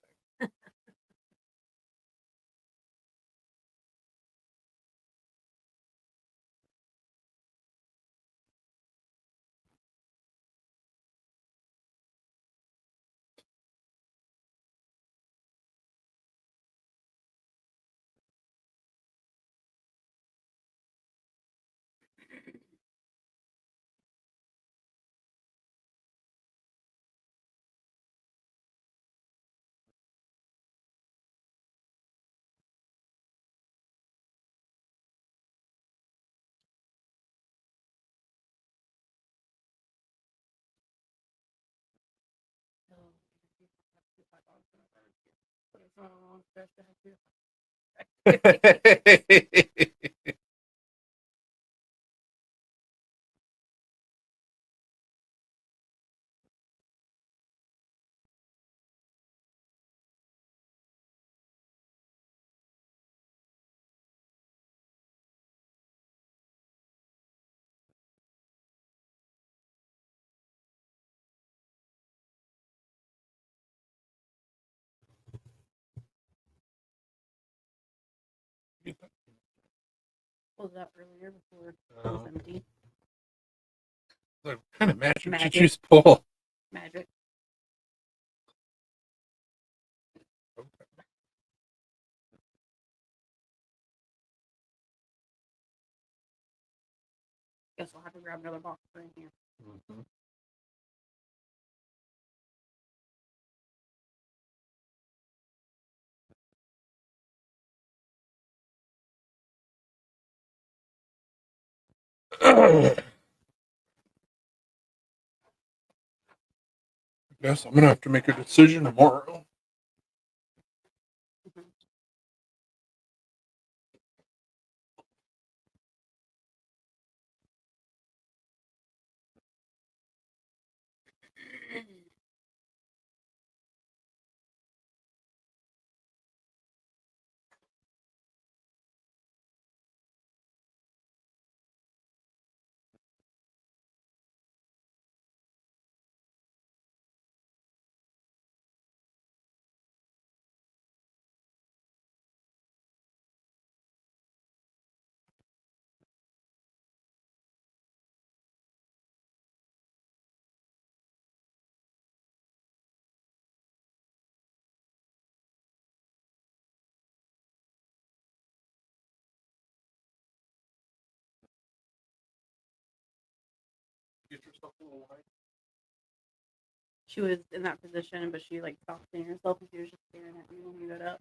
What was that earlier before it was empty? What kind of magic did Magic. you just pull? Magic. Guess I'll have to grab another box for in here. Mhm. Guess I'm gonna have to make a decision tomorrow. She was in that position, but she like stopped seeing herself and she was just staring at me when we got up.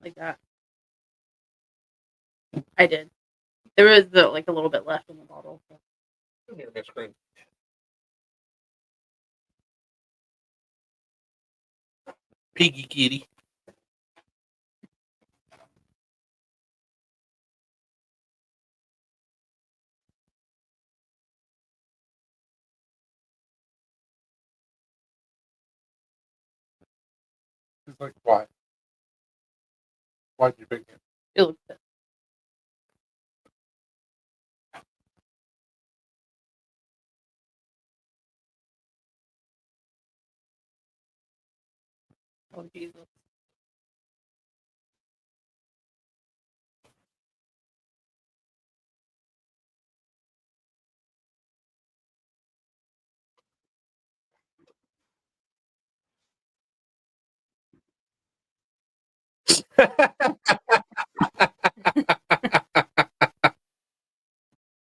Like that. I did. There was like a little bit left in the bottle. So. Come here, Miss Green. Piggy kitty. It's like, why? Why'd you pick him? It looks good. Oh Jesus.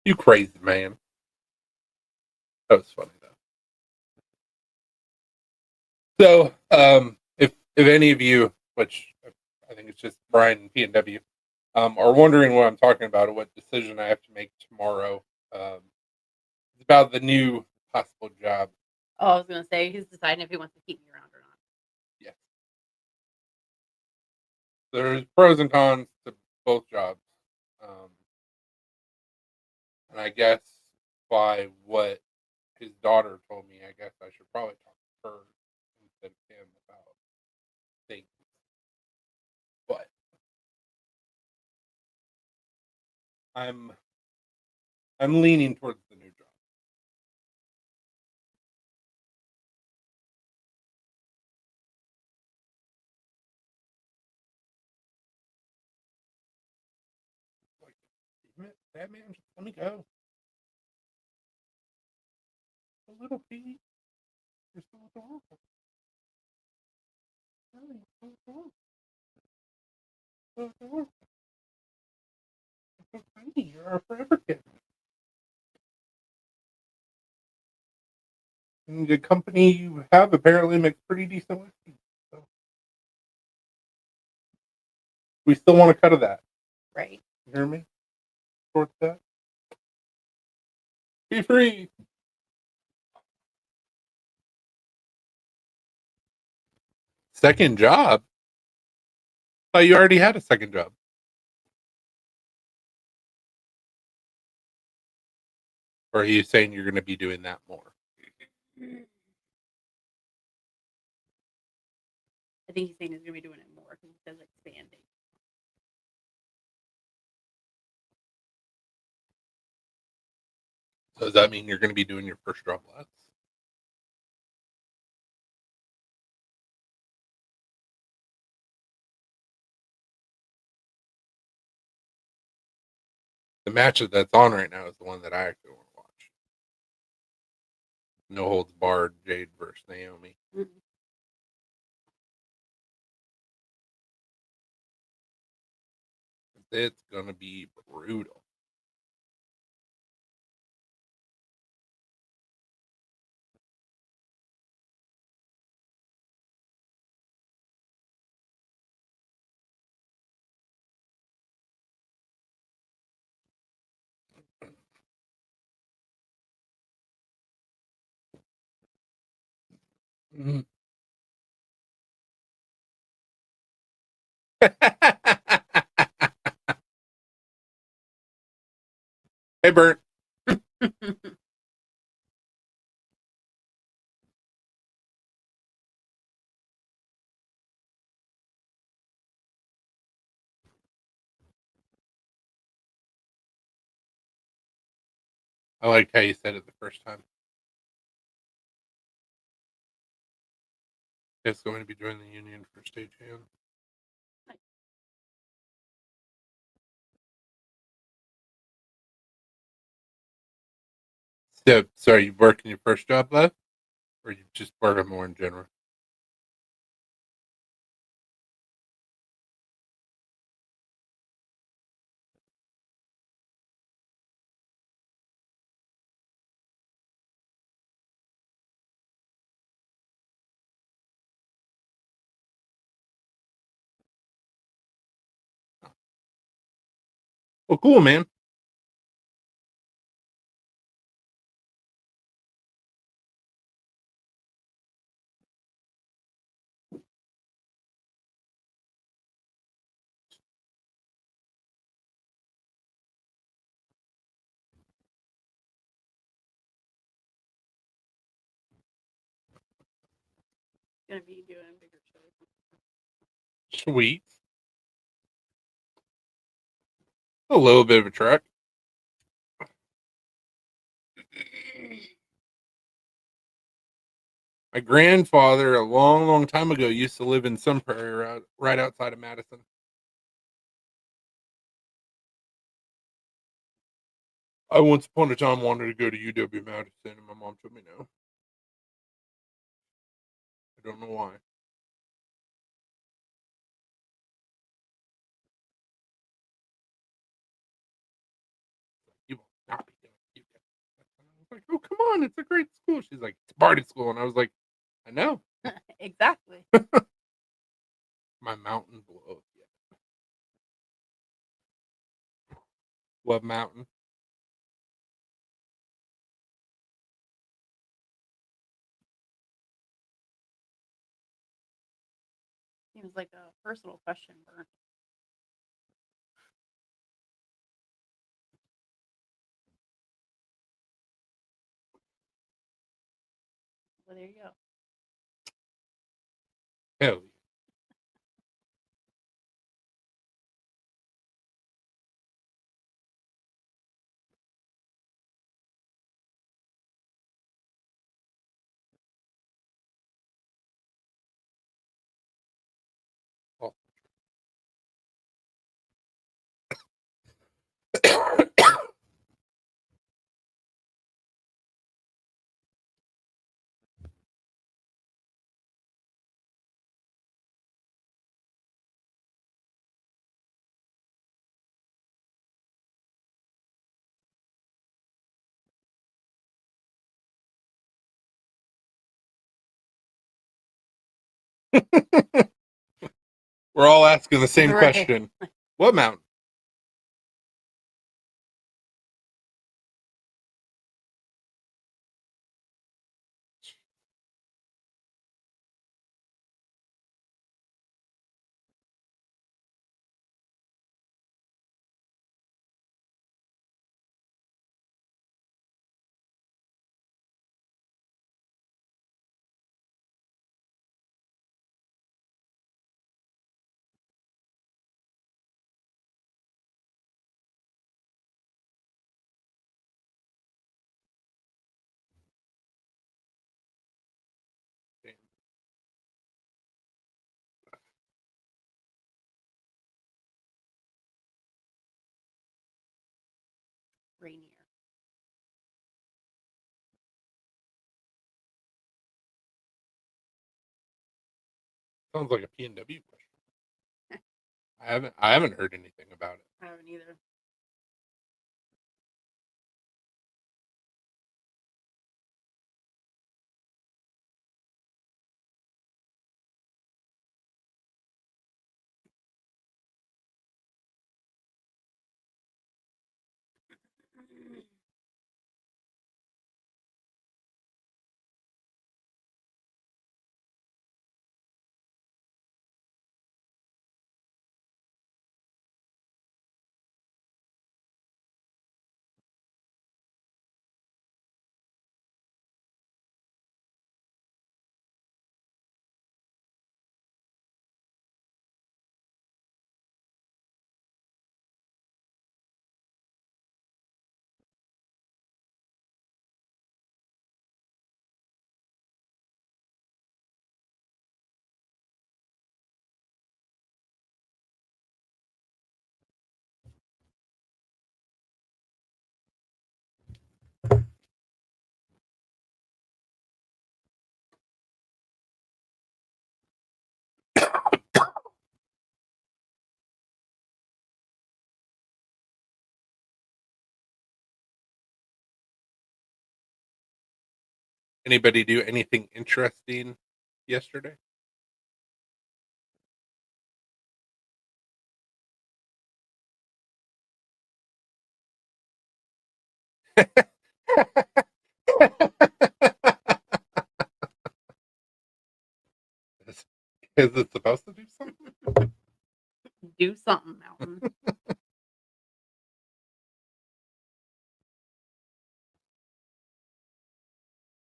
You crazy man. That was funny though. So, if any of you, which I think it's just Brian and PNW, are wondering what I'm talking about or what decision I have to make tomorrow, it's about the new possible job. Oh, I was gonna say he's deciding if he wants to keep me around or not. Yes. There's pros and cons to both jobs. Um, and I guess by what his daughter told me, I guess I should probably talk to her instead of him about things. But I'm I'm leaning towards the new job. Like, damn it, Batman, just let me go. A little piggy. You're so adorable. Oh, you're so adorable. So adorable. You're so tiny. You're our forever kid. And the company you have apparently makes pretty decent whiskey. So we still want a cut of that. Right. You hear me? Towards that. Be free. Second job? I thought you already had a second job. Or are you saying you're going to be doing that more? I think he's saying he's gonna be doing it more because he says expanding. So does that mean you're going to be doing your first job less? The match that's on right now is the one that I actually want to watch. No holds barred, Jade versus Naomi. Mm-hmm. It's going to be brutal. Mm-hmm. Hey, Bert. I liked how you said it the first time. It's going to be joining the union for stagehand. So are you working your first job left? Or you just working more in general? Well, cool, man. Gonna be doing bigger shows. Sweet. A little bit of a trek. My grandfather, a long, long time ago, used to live in Sun Prairie, right outside of Madison. I once upon a time wanted to go to UW Madison, and my mom told me no. I don't know why. You will not be doing UW. I was like, oh, come on, it's a great school. She's like, it's a party school. And I was like, I know. Exactly. My mountain blows. Yeah. Love mountain. Seems like a personal question, Burnt. Well, there you go. Hell yeah. Oh. We're all asking the same Right. question. What mountain? Rainier. Sounds like a P&W question. I haven't heard anything about it. I haven't either. Anybody do anything interesting yesterday? Is it supposed to do something? Do something, Mountain.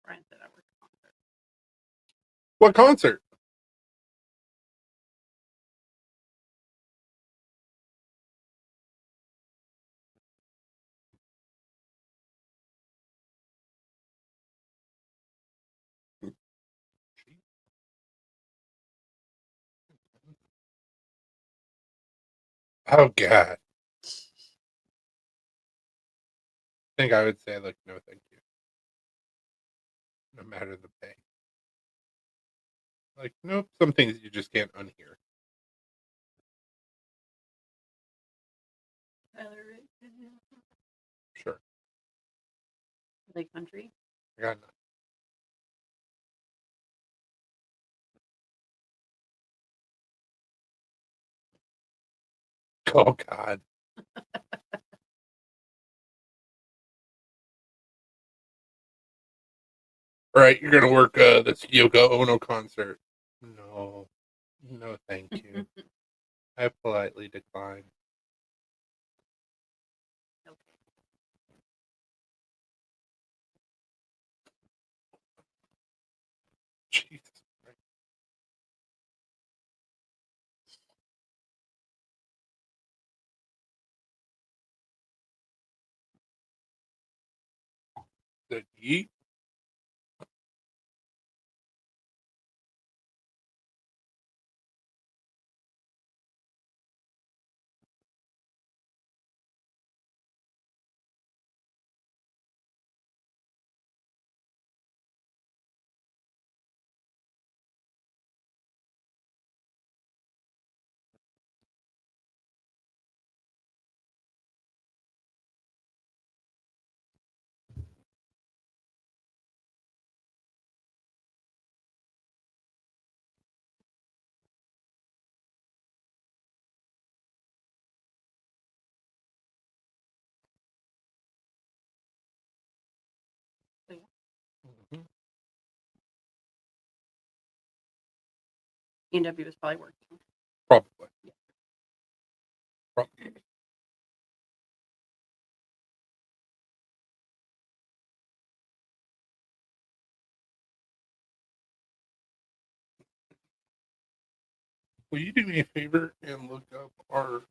Brian said I worked on it. What concert? Oh God. I think I would say like no thank you. No matter the pay. Like, nope, some things you just can't unhear. Sure. Like country. I got none. Oh God. All right, you're gonna work this Yoko Ono concert. No. No thank you. I politely decline. Okay. Jesus Christ. The yeet. So, yeah. Mm-hmm. E&W was probably working. Probably. Yeah. Probably. Will you do me a favor and look up our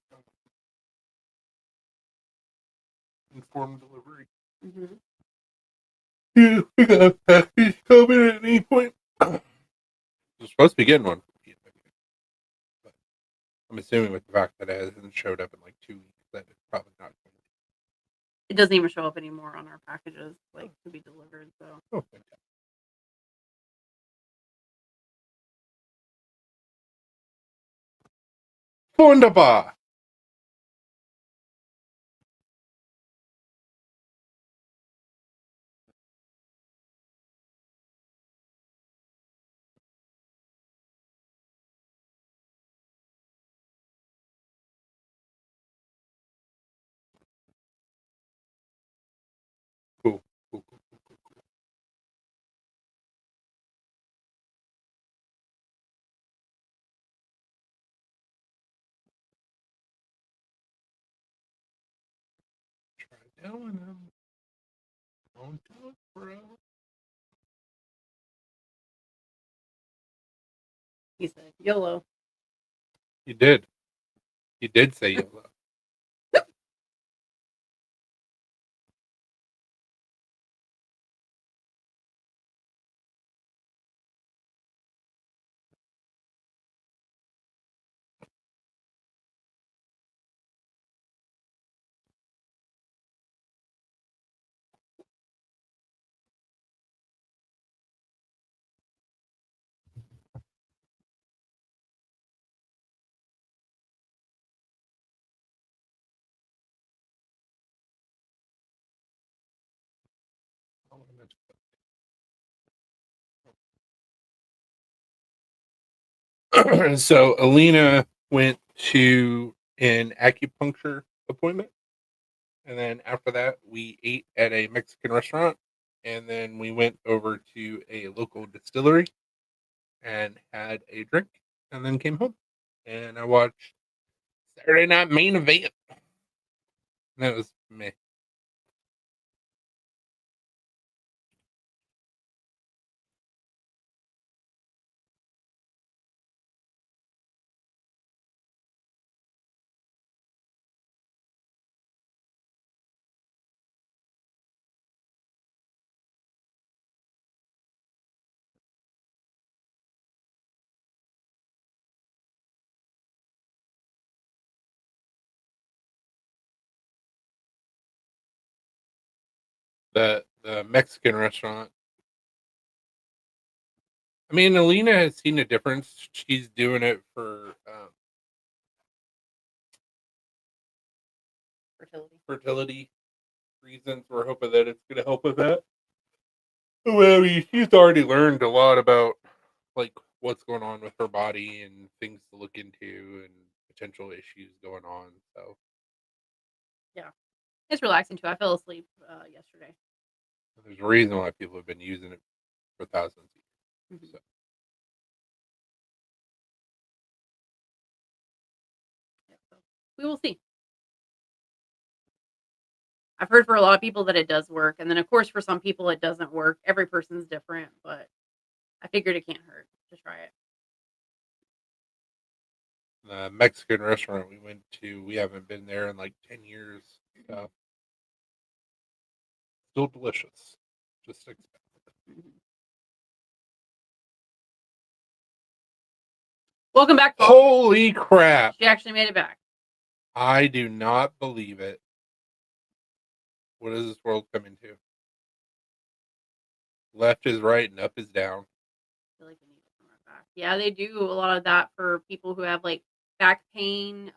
informed delivery? Mm-hmm. Yeah, we got a package coming at any point. We're supposed to be getting one. But I'm assuming with the fact that it hasn't showed up in like 2 weeks, that it's probably not going to. It doesn't even show up anymore on our packages, like to be delivered. So Oh, fantastic. Wunderbar. Cool. Cool, cool, cool, cool, cool. Try telling them. Don't do it, bro. he said, "YOLO." You did. You did say YOLO. So Alina went to an acupuncture appointment. And then after that, we ate at a Mexican restaurant. And then we went over to a local distillery and had a drink. And then came home. And I watched Saturday Night Main Event. And that was meh. The Mexican restaurant. I mean, Alina has seen a difference. She's doing it for fertility reasons. We're hoping that it's going to help with that. Well, I mean, she's already learned a lot about like what's going on with her body and things to look into and potential issues going on. So It's relaxing too. I fell asleep yesterday. there's a reason why people have been using it for thousands of years. Mhm. So. Yeah, so we will see. I've heard for a lot of people that it does work, and then of course for some people it doesn't work. Every person's different, but I figured it can't hurt to try it. The Mexican restaurant we went to, we haven't been there in like 10 years. So. Still delicious. Just expensive. Mhm. Welcome back, folks. Holy crap. She actually made it back. I do not believe it. What is this world coming to? Left is right and up is down. I feel like I need it from our back. Yeah, they do a lot of that for people who have like back pain,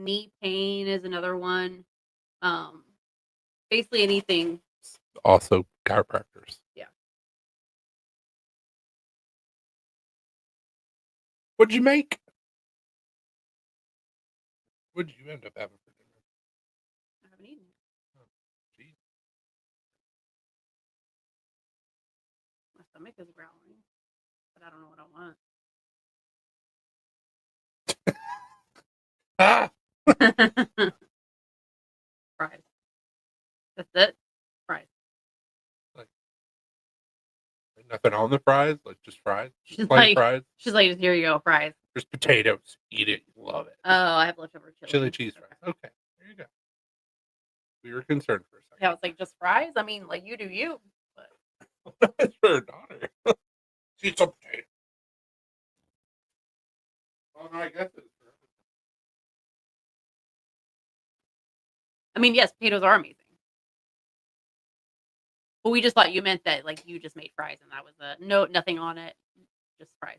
knee pain is another one. Um, basically anything. Also, chiropractors. Yeah. What'd you make? What'd you end up having for dinner? I haven't eaten it. Oh, geez. My stomach is growling, but I don't know what I want. Ah! Fries. That's it. Fries. Nothing on the fries? Like just fries? Just She's plain like, fries? she's like, here you go, fries. There's potatoes. Eat it. Love it. Oh, I have leftover Chili cheese fries. Okay. There you go. We were concerned for a second. Yeah, I was like, just fries? I mean, like, you do you. But It's for her daughter. She's some potato. Oh, no, I guess it's for I mean, yes, potatoes are amazing. But we just thought you meant that, like, you just made fries and that was nothing on it, just fries.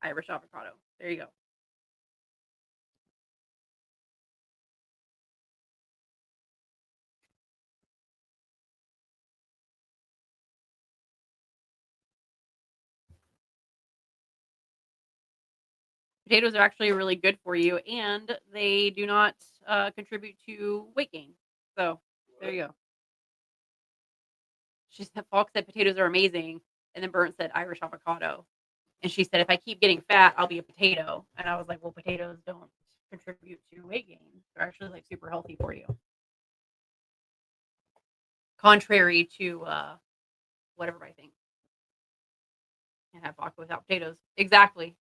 Irish avocado. There you go. Potatoes are actually really good for you, and they do not contribute to weight gain. So there you go. She said, Falk said potatoes are amazing, and then Burnt said Irish avocado. And she said, if I keep getting fat, I'll be a potato. And I was like, well, potatoes don't contribute to weight gain. They're actually like super healthy for you. Contrary to whatever I think. Can't have vodka without potatoes. Exactly.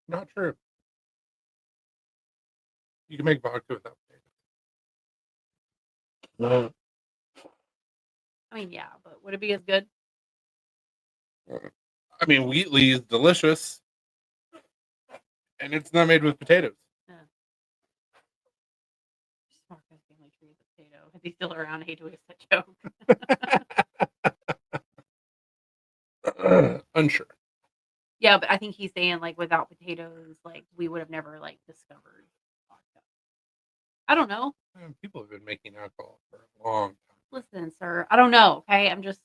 Not true. You can make vodka without potatoes. I mean, yeah, but would it be as good? I mean, Wheatley is delicious, and it's not made with potatoes. Smart guy family tree is a potato. Is he still around? I hate to waste that joke. Unsure. Yeah, but I think he's saying like without potatoes, like we would have never like discovered vodka. I don't know. People have been making alcohol for a long time. Listen, sir, I don't know. Okay, I'm just.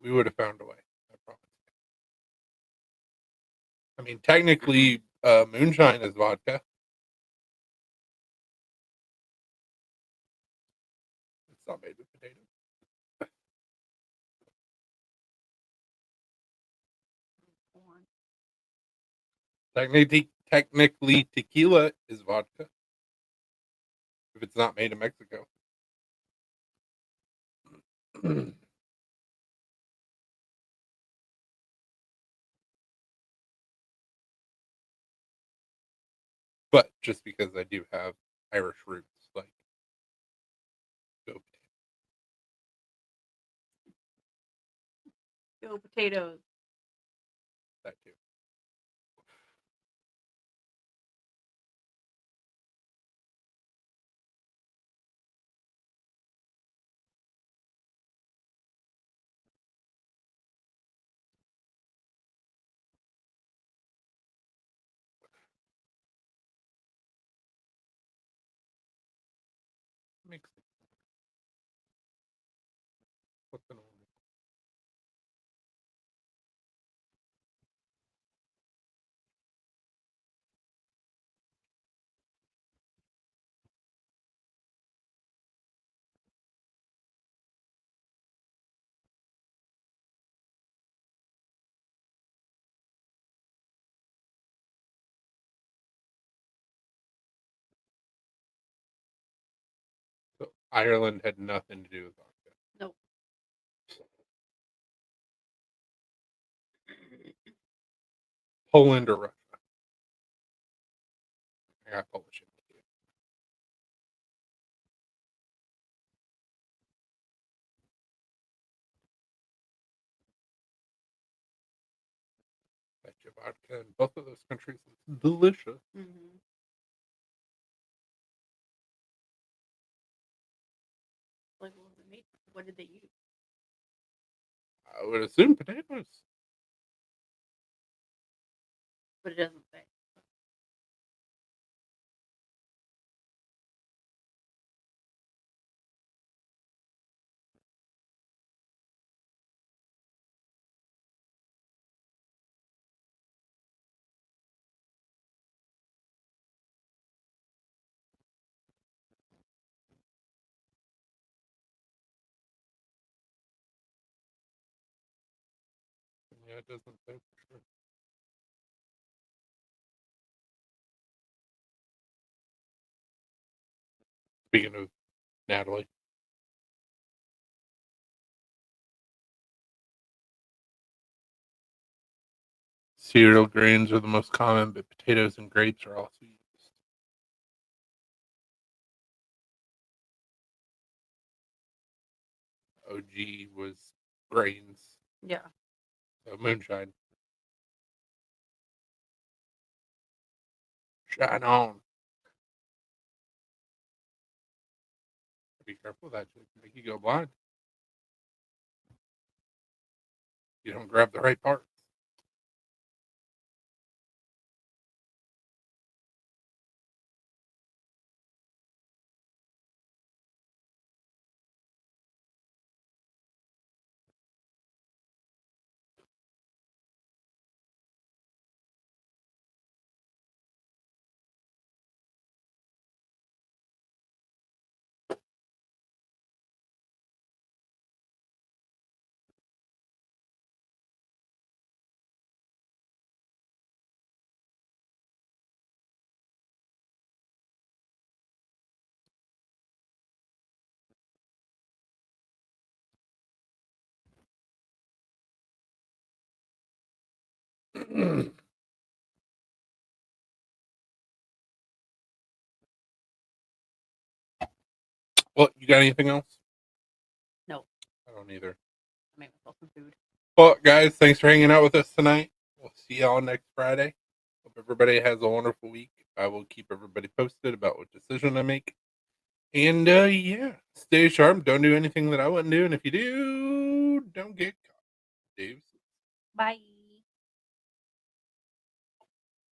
We would have found a way. I promise. I mean, technically, moonshine is vodka. It's not made with potato. Corn. Technically, tequila is vodka. If it's not made in Mexico. But just because I do have Irish roots, like go Go potatoes. that too. Makes sense. What's going on? So Ireland had nothing to do with vodka. Nope. Poland or Russia. I got Polish in it too. Bet you vodka in both of those countries is delicious. Mm-hmm. Like, what was it made? What did they use? I would assume potatoes. But it doesn't say. Yeah, it doesn't say for sure. Speaking of Natalie, cereal grains are the most common, but potatoes and grapes are also used. OG was grains, Yeah. so moonshine. Shine on. Be careful with that shit. Can make you go blind. You don't grab the right part. Well, you got anything else? No. I don't either. I made myself some food. Well, guys, thanks for hanging out with us tonight. We'll see y'all next Friday. Hope everybody has a wonderful week. I will keep everybody posted about what decision I make. And yeah, stay sharp. Don't do anything that I wouldn't do. And if you do, don't get caught. Dave. Bye.